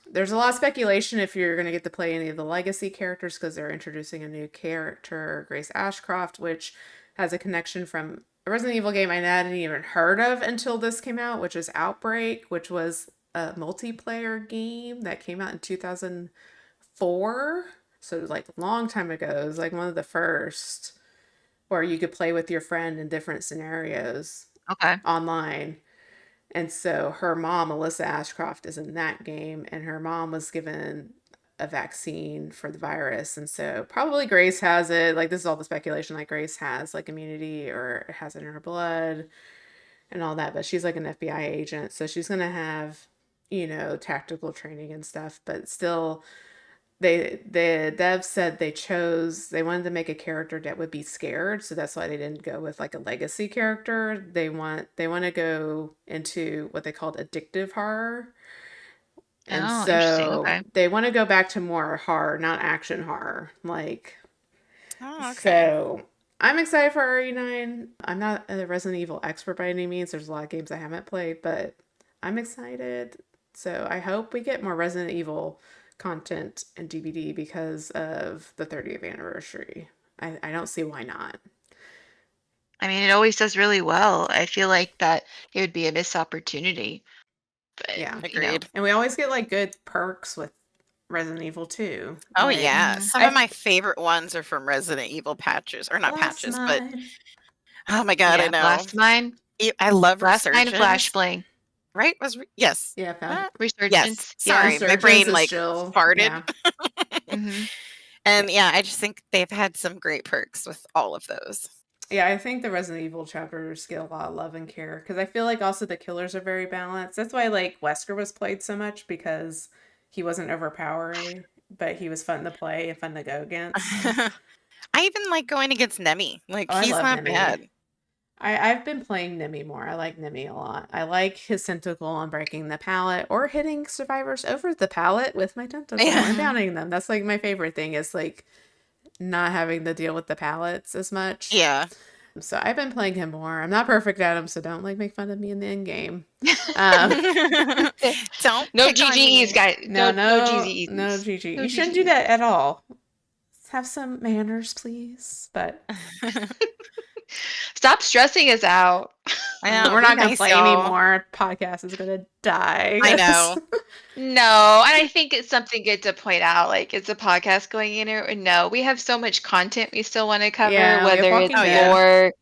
There's a lot of speculation if you're going to get to play any of the legacy characters because they're introducing a new character, Grace Ashcroft, which has a connection from a Resident Evil game I hadn't even heard of until this came out, which is Outbreak, which was a multiplayer game that came out in 2004. So it was like a long time ago. It was like one of the first where you could play with your friend in different scenarios Okay. online. And so her mom, Alyssa Ashcroft, is in that game, and her mom was given a vaccine for the virus. And so probably Grace has it. Like, this is all the speculation, like Grace has like immunity or has it in her blood and all that. But she's like an FBI agent. So she's going to have, tactical training and stuff. But still, the devs said they wanted to make a character that would be scared, so that's why they didn't go with like a legacy character. They want to go into what they called addictive horror. And Oh, interesting. so Okay. they want to go back to more horror, not action horror. Like, Oh, okay. so I'm excited for RE9. I'm not a Resident Evil expert by any means. There's a lot of games I haven't played, but I'm excited. So I hope we get more Resident Evil content and DVD because of the 30th anniversary. I don't see why not. I mean, it always does really well. I feel like that it would be a missed opportunity, but Yeah. Agreed. And we always get like good perks with Resident Evil 2. Oh Like, yeah. Mhm. Some of my favorite ones are from Resident Evil patches, or not Blast patches, but Mine. oh my god, I Yeah, know. Blast Mine, I love Blast Mine, and Flash Resurgence. Bling, Right? Yes. Yeah, Yes. Resurgence. Yeah. Sorry, my Resurgence brain is like still, farted. yeah. Hmm. And yeah, I just think they've had some great perks with all of those. Yeah, I think the Resident Evil chapters get a lot of love and care because I feel like also the killers are very balanced. That's why like Wesker was played so much because he wasn't overpowering, but he was fun to play and fun to go against. I even like going against Nemi. Like Oh, I he's love not Nemi. bad. I've been playing Nemi more. I like Nemi a lot. I like his tentacle on breaking the pallet or hitting survivors over the pallet with my tentacle Yeah. and downing them. That's like my favorite thing is like not having to deal with the pallets as much. Yeah. So I've been playing him more. I'm not perfect at him, so don't like make fun of me in the end game. Don't No pick on GGEs, me. guys. No GGEs. No GG. No You shouldn't do GGEs. that at all. Have some manners, please. But Stop stressing us out. I know, we're be not gonna nice, play y'all. anymore. Podcast is gonna die. I know. No, and I think it's something good to point out. Like, is the podcast going in or no? We have so much content we still want to cover, Yeah, we have whether Walking it's Dead. more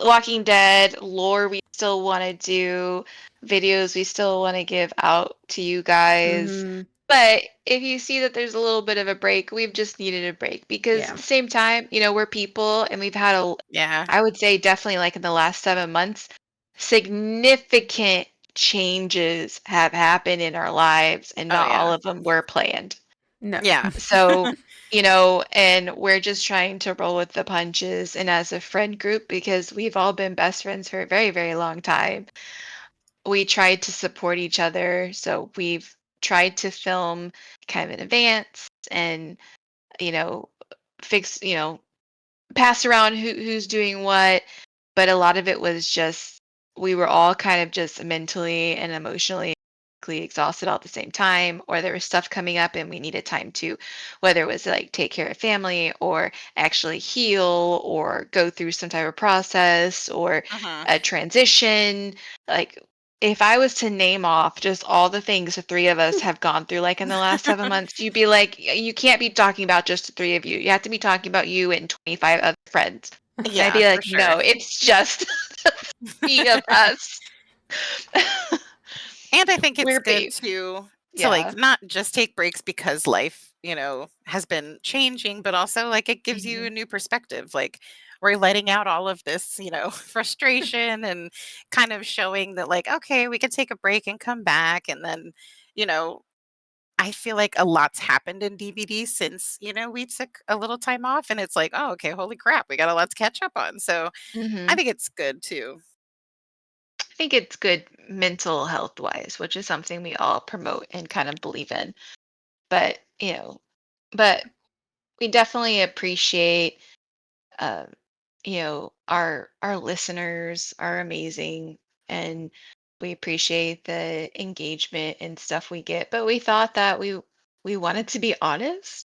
Walking Dead, lore we still want to do, videos we still want to give out to you guys. Mhm. But if you see that there's a little bit of a break, we've just needed a break because Yeah. at the same time, we're people and we've had Yeah. I would say definitely like in the last 7 months, significant changes have happened in our lives and Oh, not all yeah. of them were planned. No. Yeah. So, and we're just trying to roll with the punches. And as a friend group, because we've all been best friends for a very, very long time, we tried to support each other. So we've tried to film kind of in advance and, you know, fix, pass around who's doing what. But a lot of it was just we were all kind of just mentally and emotionally exhausted all at the same time, or there was stuff coming up and we needed time to, whether it was like take care of family or actually heal or go through some type of process or Mhm. a transition. Like, if I was to name off just all the things the three of us have gone through, like in the last 7 months, you'd be like, you can't be talking about just the three of you. You have to be talking about you and 25 other friends. And I'd Yeah, be for like, sure. no, it's just the three of us. And I think it's We're good babes. to like Yeah. not just take breaks because life, has been changing, but also like it gives you Mhm. a new perspective. Like we're letting out all of this, frustration and kind of showing that like, okay, we can take a break and come back. And then, you know, I feel like a lot's happened in DVD since, we took a little time off and it's like, oh, okay, holy crap, we got a lot to catch up on. So I Mhm. think it's good too. I think it's good mental health wise, which is something we all promote and kind of believe in. But, but we definitely appreciate um, our listeners are amazing, and we appreciate the engagement and stuff we get. But we thought that we wanted to be honest.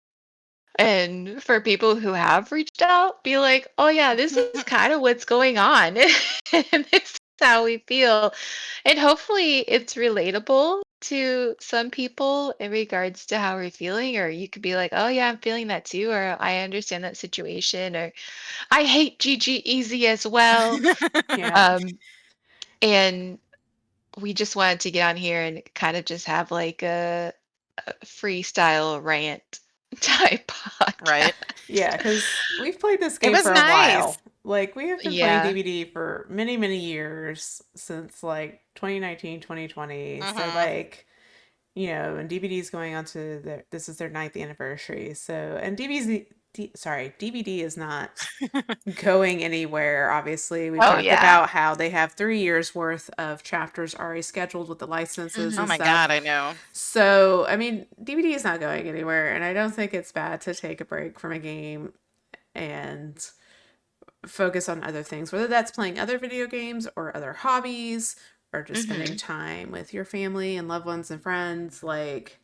And for people who have reached out, be like, oh, yeah, this is kind of what's going on. And this is how we feel. And hopefully it's relatable to some people in regards to how we're feeling. Or you could be like, oh, yeah, I'm feeling that too. Or I understand that situation. Or I hate GG Easy as well. Yeah. Um, and we just wanted to get on here and kind of just have like a freestyle rant type podcast. Right. Yeah, because we've played this It game was for a nice. while. Like, we have been playing Yeah. DBD for many, many years since like 2019, 2020. So, Mhm. like, and DBD is going on to this is their ninth anniversary. So, and DBD is not going anywhere. Obviously, we Oh, talked yeah. about how they have 3 years worth of chapters already scheduled with the licenses Oh and Mhm. my stuff. god, I know. So, I mean, DVD is not going anywhere, and I don't think it's bad to take a break from a game and focus on other things, whether that's playing other video games or other hobbies or just spending Mhm. time with your family and loved ones and friends. Like,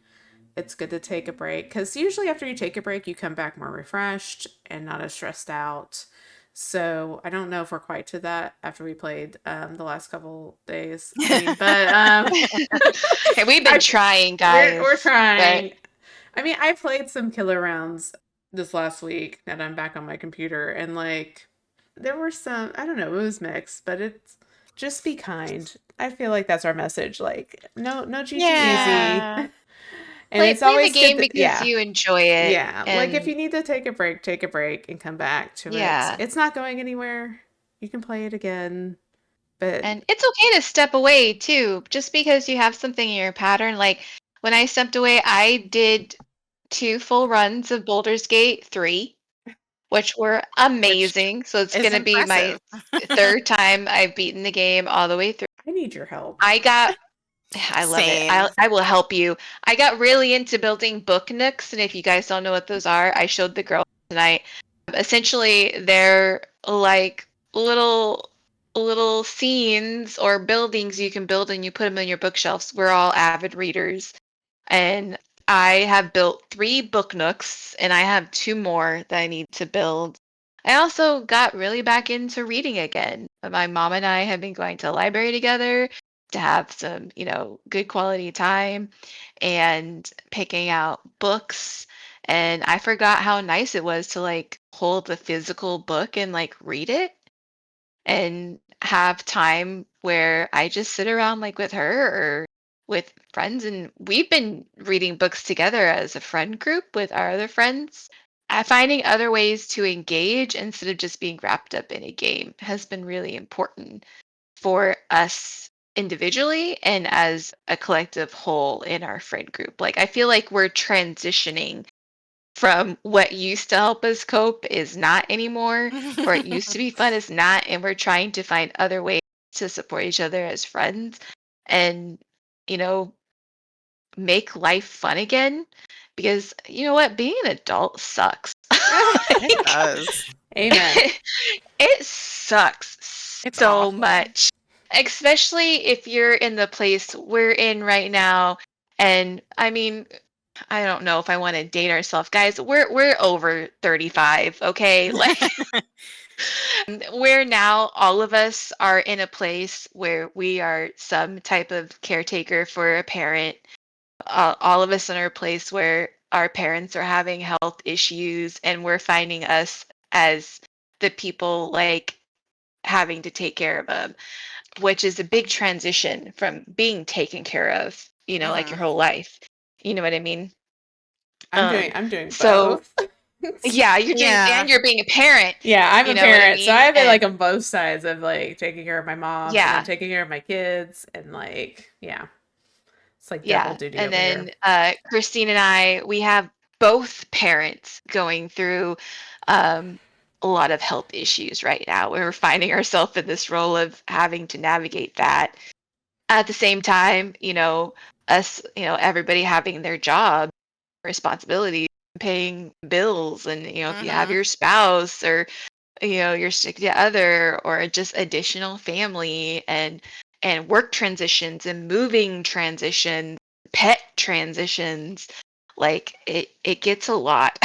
it's good to take a break because usually after you take a break, you come back more refreshed and not as stressed out. So I don't know if we're quite to that after we played the last couple days. I mean, but Hey, we've been I trying, we're guys, but trying. I mean, I played some killer rounds this last week that I'm back on my computer, and like there were some. I don't know, it was mixed, but it's just be kind. I feel like that's our message. Like no GG easy, Yeah. and it's play the always good. game because Yeah, you enjoy it, yeah. Like if and you need to take a break and come back to it. yeah. It's not going anywhere. You can play it again, but And it's okay to step away too, just because you have something in your pattern. Like when I stepped away, I did 2 full runs of Baldur's Gate 3, which were Which amazing. So it's is gonna be my impressive. third time I've beaten the game all the way through. I need your help. I got I love it. Same. I will help you. I got really into building book nooks, and if you guys don't know what those are, I showed the girls tonight. Essentially, they're like little little scenes or buildings you can build and you put them in your bookshelves. We're all avid readers, and I have built 3 book nooks, and I have 2 more that I need to build. I also got really back into reading again. My mom and I have been going to the library together to have some, good quality time and picking out books. And I forgot how nice it was to like hold the physical book and like read it and have time where I just sit around like with her or with friends. And we've been reading books together as a friend group with our other friends. Finding other ways to engage instead of just being wrapped up in a game has been really important for us individually and as a collective whole in our friend group. Like I feel like we're transitioning from what used to help us cope is not anymore, or it used to be fun is not, and we're trying to find other ways to support each other as friends and, you know, make life fun again. Because you know what? Being an adult sucks. It Like, does. Amen. it sucks It's so awful. much, especially if you're in the place we're in right now. And I mean, I don't know if I want to date ourselves, guys. We're over 35, okay? Like we're now all of us are in a place where we are some type of caretaker for a parent. All of us in our place where our parents are having health issues, and we're finding us as the people like having to take care of them, which is a big transition from being taken care of, like your Mhm. whole life. You know what I mean? I'm doing So both. yeah, you're doing, Yeah. and you're being a parent. Yeah, I'm You a know what I parent, so mean? I've been like And on both sides of like taking care of my mom and then yeah, taking care of my kids and like yeah, it's like double yeah. duty And over here. then Christine and I, we have both parents going through um, a lot of health issues right now. We're finding ourselves in this role of having to navigate that. At the same time, us, everybody having their job responsibilities, paying bills, and if you have Mhm. your spouse or your significant other or just additional family and work transitions and moving transitions, pet transitions, like it gets a lot.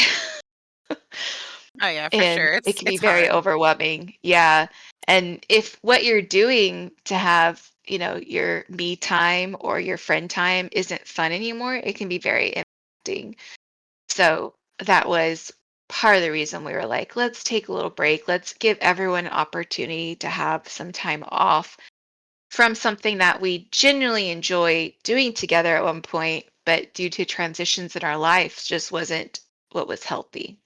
Oh yeah, for And sure. it It's can be it's very hard. overwhelming. Yeah. And if what you're doing to have, your me time or your friend time isn't fun anymore, it can be very impacting. So that was part of the reason we were like, let's take a little break. Let's give everyone an opportunity to have some time off from something that we genuinely enjoy doing together at one point, but due to transitions in our lives, just wasn't what was healthy.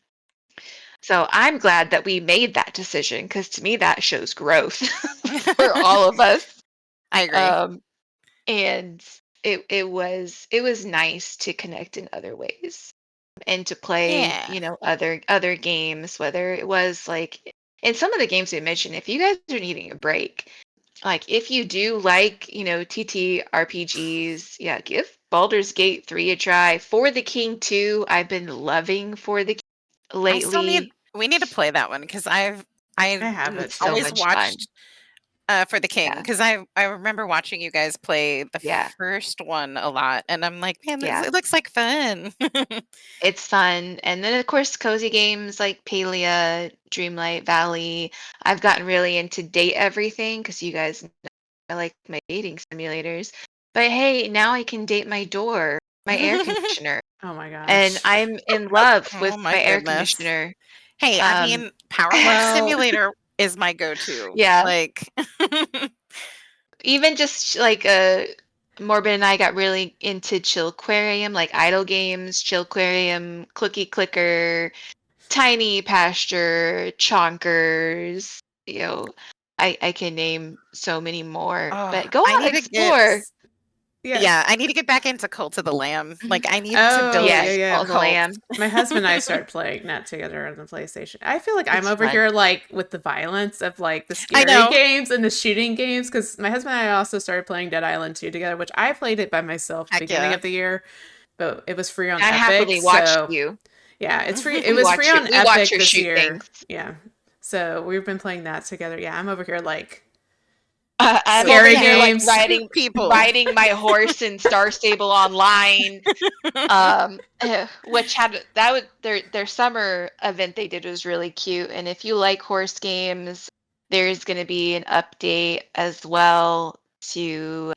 So I'm glad that we made that decision because to me that shows growth for all of us. I agree. Um, and it was nice to connect in other ways and to play, Yeah. other games, whether it was like in some of the games we mentioned, if you guys are needing a break, like if you do like, TT RPGs, yeah, give Baldur's Gate 3 a try. For the King 2, I've been loving For the King I still need lately. we need to play that one because I I have it It's so always too. much fun. watched for the King Yeah. because I remember watching you guys play the Yeah. first one a lot, and I'm like, man, Yeah. it looks like fun. It's fun. And then of course cozy games like Palia, Dreamlight Valley. I've gotten really into Date Everything because you guys know I like my dating simulators. But hey, now I can date my door, my air conditioner. Oh my And gosh. I'm in love Oh with my my air goodness. conditioner. Hey, I Um mean, Power Wash Well, Simulator is my go-to. yeah, Like, even just like Morbid and I got really into Chillquarium, like idle games, Chillquarium, Clicky Clicker, Tiny Pasture, Chonkers, I can name so many more. oh, But go I out, need to get explore. yeah. yeah, I need to get back into Cult of the Lamb. Mhm. Like, I need to Oh, build yeah, Yes, yeah. Call the Cult. Lamb. My husband and I started playing that together on the PlayStation. I feel like I'm It's over fun. here like with the violence of like the I scary know. games and the shooting games because my husband and I also started playing Dead Island 2 together, which I played it by myself Heck beginning yeah. of the year, but it was free on I Epic. happily watched So you. yeah, it's free. It We was free watch you. on We watch Epic her this shoot year. things. Yeah. So we've been playing that together. Yeah, I'm over here like I'm over scary Yeah, here like games. shoot riding people. riding my horse in Star Stable Online. Which had that would their summer event they did was really cute. And if you like horse games, there's going to be an update as well to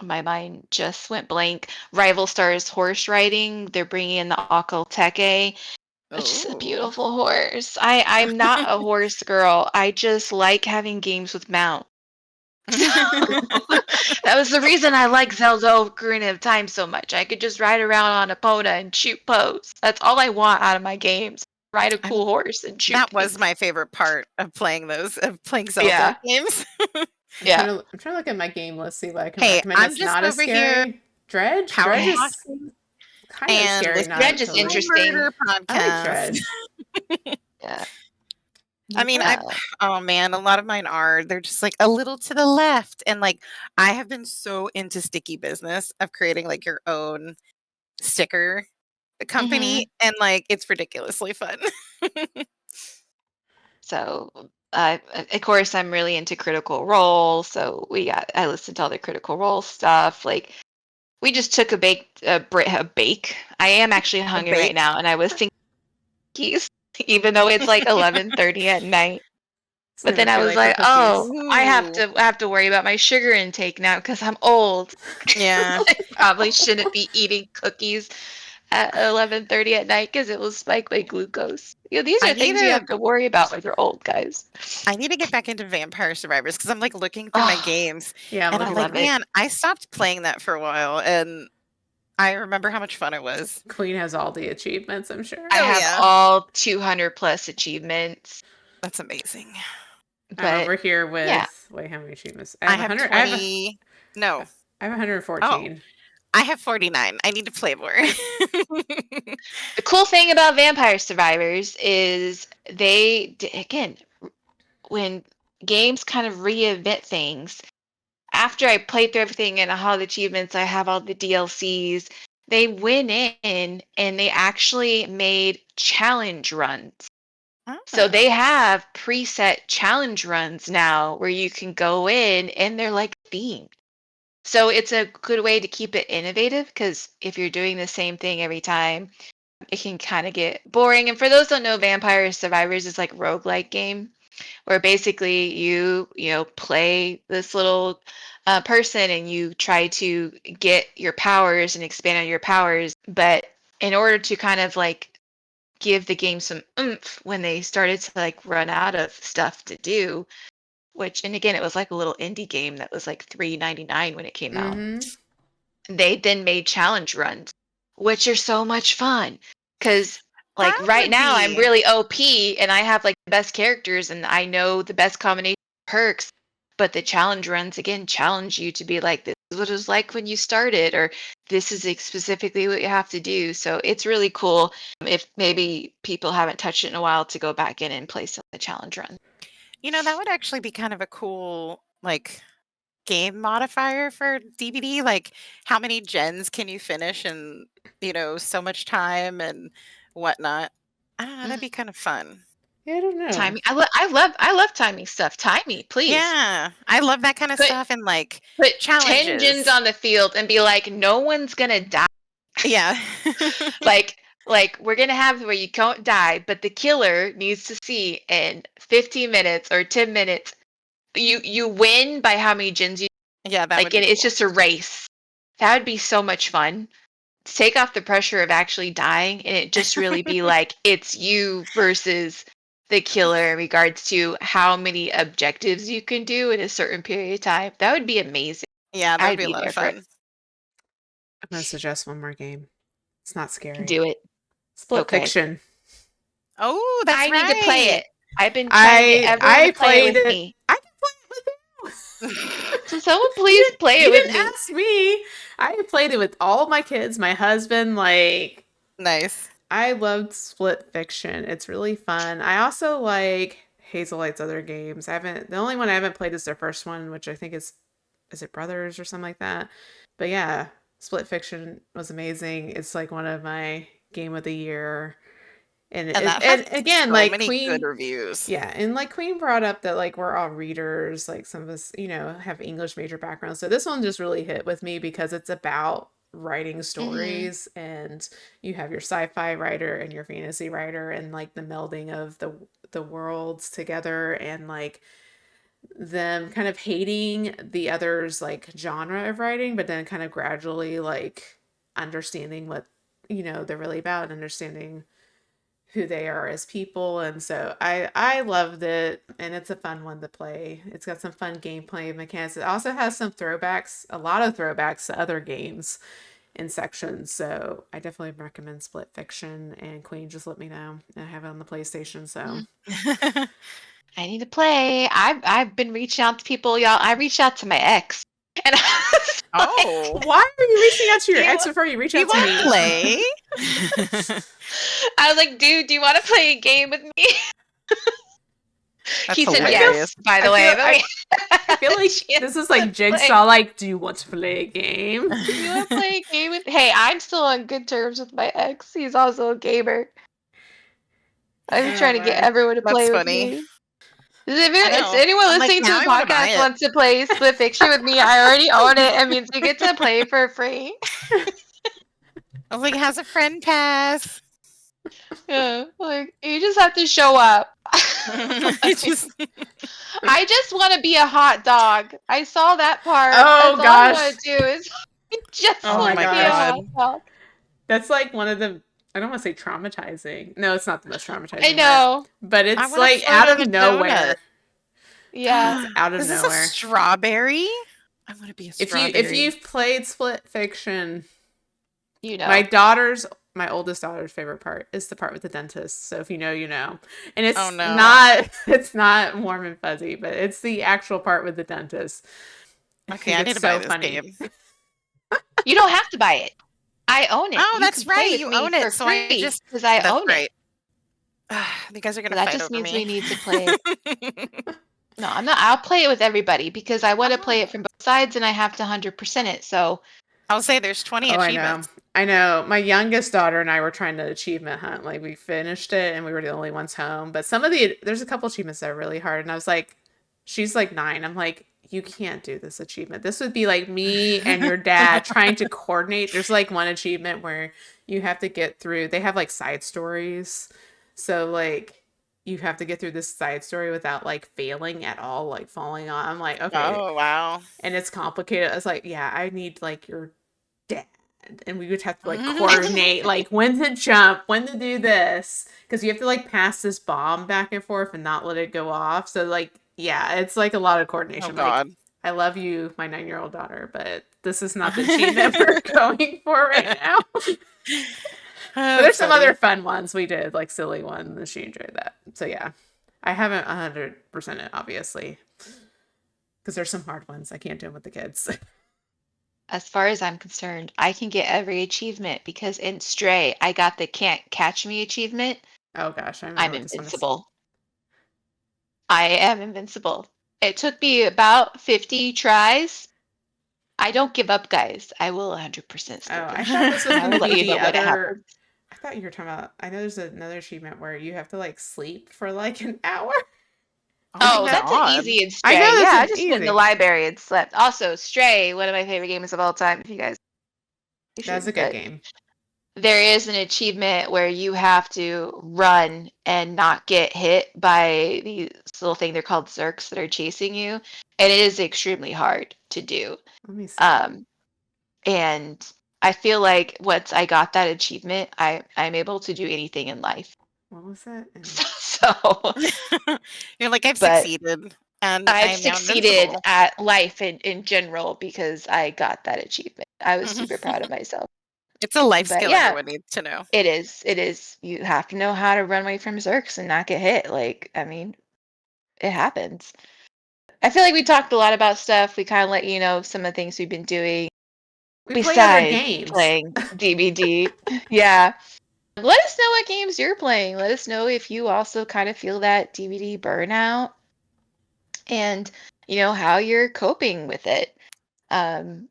my mind just went blank. Rival Stars horse riding. They're bringing in the Akalteke. It's just a Oh. beautiful horse. I'm not a horse girl. I just like having games with mount. That was the reason I like Zelda Ocarina of Time so much. I could just ride around on a Epona and shoot pose. That's all I want out of my games. Ride a I'm cool horse and shoot that was things. my favorite part of playing Zelda Yeah. games. Yeah. I'm trying to look at my game list, see what I can Hey, recommend I'm that's just not as over here scary. Dredge? power Dredge is talking kind of and scary, listening Dredge not is to my totally. interesting. murder I like podcast. Dredge. Yeah. I mean, Yeah. oh man, a lot of mine they're just like a little to the left. And like, I have been so into sticky business of creating like your own sticker hmm company. And like, it's ridiculously fun. So, of course, I'm really into Critical Role. So I listened to all the Critical Role stuff. Like, we just took a bake. I am actually A hungry right bake. now, and I was thinking cookies, even though it's like 11:30 at night. It's But never then I too was late for like, oh, cookies. Ooh. I have to worry about my sugar intake now because I'm old. Yeah. I probably shouldn't be eating cookies at 11:30 at night because it will spike my glucose. These I are need things you to have to worry about when you're old, guys. I need to get back into Vampire Survivors because I'm like looking through my Oh, games Yeah, I'm and I'm I looking like, love through. it. man, I stopped playing that for a while and I remember how much fun it was. Queen has all the achievements, I'm sure. I Oh have yeah. all 200 plus achievements, That's amazing. I'm but over here yeah. with, wait, how many achievements? I have 20. No. I have Oh, 114. I have 49. I need to play more. The cool thing about Vampire Survivors is again, when games kind of reinvent things, after I played through everything and all the achievements, I have all the DLCs. They went in and they actually made challenge runs. So Oh. they have preset challenge runs now where you can go in and they're like themed. So it's a good way to keep it innovative because if you're doing the same thing every time, it can kind of get boring. And for those who don't know, Vampire Survivors is like roguelike game where basically you play this little person and you try to get your powers and expand on your powers. But in order to kind of like give the game some oomph when they started to like run out of stuff to do, which and again it was like a little indie game that was like $3.99 when it came out. Mm-hmm. They then made challenge runs, which are so much fun because like That right would now I'm be. really OP and I have like the best characters and I know the best combination of perks, but the challenge runs again challenge you to be like this is what it was like when you started or this is specifically what you have to do. So it's really cool if maybe people haven't touched it in a while to go back in and play some of the challenge runs. That would actually be kind of a cool like game modifier for DBD. Like how many gens can you finish in, so much time and whatnot. I don't know, that'd Mhm. be kind of fun. Yeah, I don't know. Timing. I love timing stuff. Time me, please. Yeah. I love that kind of Put stuff and like put 10 gens challenges. on the field and be like, no one's gonna die. Yeah. Like we're gonna have where you can't die, but the killer needs to see in 15 minutes or 10 minutes. You win by how many gens you Yeah, that would like be it's cool. just a race. That would be so much fun. To take off the pressure of actually dying and it just really be like it's you versus the killer in regards to how many objectives you can do in a certain period of time. That would be amazing. Yeah, that would I'd be a be lot there of for it. fun. I'm going to suggest one more game. It's not scary. Do it. Split Okay. Fiction. Oh, that's I need to play right. it. I've been trying to get everyone to I play it played with it. me. I can play it with you. So someone please play You it with didn't me. ask me. I played it with all my kids, my husband. Like, Nice. I loved Split Fiction. It's really fun. I also like Hazellight's other games. The only one I haven't played is their first one, which I think is it Brothers or something like that. But yeah, Split Fiction was amazing. It's like one of my game of the year. And that has And again, so like many good Queen, reviews. yeah, and like Queen brought up that like we're all readers, like some of us, have English major backgrounds. So this one just really hit with me because it's about writing hmm stories and you have your sci-fi writer and your fantasy writer and like the melding of the worlds together and like them kind of hating the other's like genre of writing, but then kind of gradually like understanding what they're really about and understanding who they are as people. And so I loved it, and it's a fun one to play. It's got some fun gameplay mechanics. It also has some throwbacks, a lot of throwbacks to other games in sections. So I definitely recommend Split Fiction, and Queen just let me know. I have it on the PlayStation, so I need to play. I've been reaching out to people, y'all. I reached out to my ex, and I was Oh, Why are you reaching out to your Do you ex before you reach you out to want me? to play? I was like, dude, do you want to play a game with me? That's He said hilarious. yes, by the I way. feel, But we I feel had a like chance this is to like Jigsaw. Like, do you want to play a game? play. You want to play a game with? Hey, I'm still on good terms with my ex. He's also a gamer. I'm Oh trying to get my. everyone to That's play with funny. me. I If know. anyone I'm like, listening to now the I want to buy podcast it. wants to play Split Fiction with me, I already own it. It means you get to play for free. I was like, how's a friend pass? Yeah, like you just have to show up. It's just I just want to be a hot dog. I saw that part. Oh That's all I gosh. want to do is just Oh my want to be a gosh. hot dog. That's like one of the, I don't want to say traumatizing. No, it's not the most traumatizing I part. know. But I it's want a like photo out of of a nowhere. Yeah. It's out of Is this nowhere. a strawberry? I want to be a strawberry. If you've played Split Fiction, You know. my oldest daughter's favorite part is the part with the dentist. So if you know, you know. And it's Oh, no. it's not warm and fuzzy, but it's the actual part with the dentist. Okay, I need to buy this game. You don't have to buy it. I own it. Oh, You that's can play right. with You me own for it. So I free just because I that's own right. it. You guys are gonna That fight just over means me. we need to play. No, I'm not. I'll play it with everybody because I want to play it Oh. from both sides and I have to 100% it. So I'll say there's 20 Oh, achievements. I know. My youngest daughter and I were trying to achievement hunt. Like we finished it and we were the only ones home. But there's a couple achievements that are really hard. And I was like, she's like 9. I'm like, you can't do this achievement. This would be like me and your dad trying to coordinate. There's like one achievement where you have to get through, they have like side stories. So like you have to get through this side story without like failing at all, like falling on. I'm like, okay. Oh wow. And it's complicated. I was like, yeah, I need like your dad. And we would have to like coordinate like when to jump, when to do this. Because you have to like pass this bomb back and forth and not let it go off. So like, yeah, it's like a lot of coordination. Oh god. Like, I love you, my 9-year-old daughter, but this is not the achievement we're going for right now. But there's some other fun ones we did, like silly ones, and she enjoyed that. So yeah, I haven't 100% it, obviously. Because there's some hard ones. I can't do them with the kids. as far as I'm concerned, I can get every achievement because in Stray, I got the can't catch me achievement. Oh gosh, I remember I'm what this one is. invincible. I am invincible. It took me about 50 tries. I don't give up, guys. I will 100% still Oh, I finish thought it. this was I going will to let be you the know when it other. happens. I thought you were talking about. I know there's another achievement where you have to like sleep for like an hour. Oh, my that's God. an easy and I Stray. know Yeah, I that's just an went in the easy. library and slept. Also, Stray, one of my favorite games of all time. If you guys, That's a good game. There is an achievement where you have to run and not get hit by these little thing. They're called Zerks that are chasing you, and it is extremely hard to do. Let me see. And I feel like once I got that achievement, I'm able to do anything in life. What was it? So You're like, I've But succeeded, and I I've am now succeeded invincible. at life in general because I got that achievement. I was super proud of myself. It's a life But skill yeah, everyone needs to know. it is. It is. You have to know how to run away from Zerks and not get hit. Like, I mean, it happens. I feel like we talked a lot about stuff. We kind of let you know some of the things we've been doing. We play other Besides games. playing DBD. Yeah. Let us know what games you're playing. Let us know if you also kind of feel that DVD burnout and how you're coping with it. And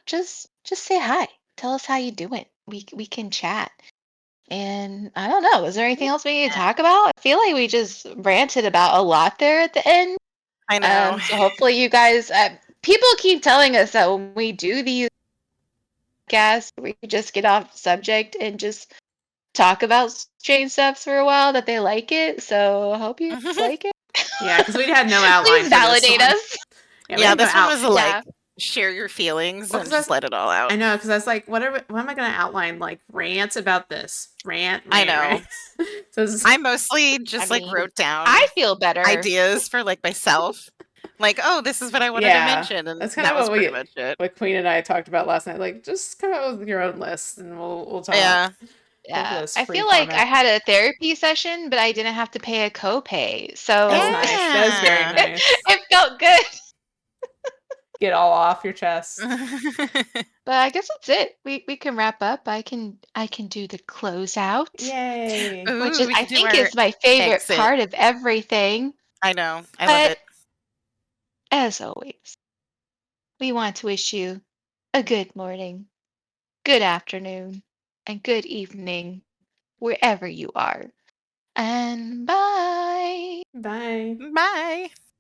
just say hi. Tell us how you doing. We can chat. And I don't know, is there anything else we need to talk about? I feel like we just ranted about a lot there at the end. I know. So hopefully you guys, people keep telling us that when we do these podcasts, we just get off subject and just talk about strange stuff for a while, that they like it. So I hope you like it. Yeah, because we had no outline. Please validate us. Yeah, this one was like Yeah. share your feelings Well, and 'cause just let it all out. I know, because I was like, what am I going to outline? Like rants about this rant. I know. Rant. So I mostly just I mean, wrote down I feel better. ideas for like myself. Like, oh, this is what I wanted to mention, and that's kind that of was what pretty much it. What Queen and I talked about last night. Like, just come up with your own list, and we'll talk. Yeah. Think of Yeah, those I free feel like I comments. had a therapy session, but I didn't have to pay a copay. That's So nice. That is very Yeah. nice. it felt good. Get all off your chest. But I guess that's it. We can wrap up. I can do the closeout, Yay. which Ooh, is we I could do think our is my favorite exit. part of everything. I know. I love But it. as always, we want to wish you a good morning, good afternoon, and good evening wherever you are. And bye. Bye. Bye.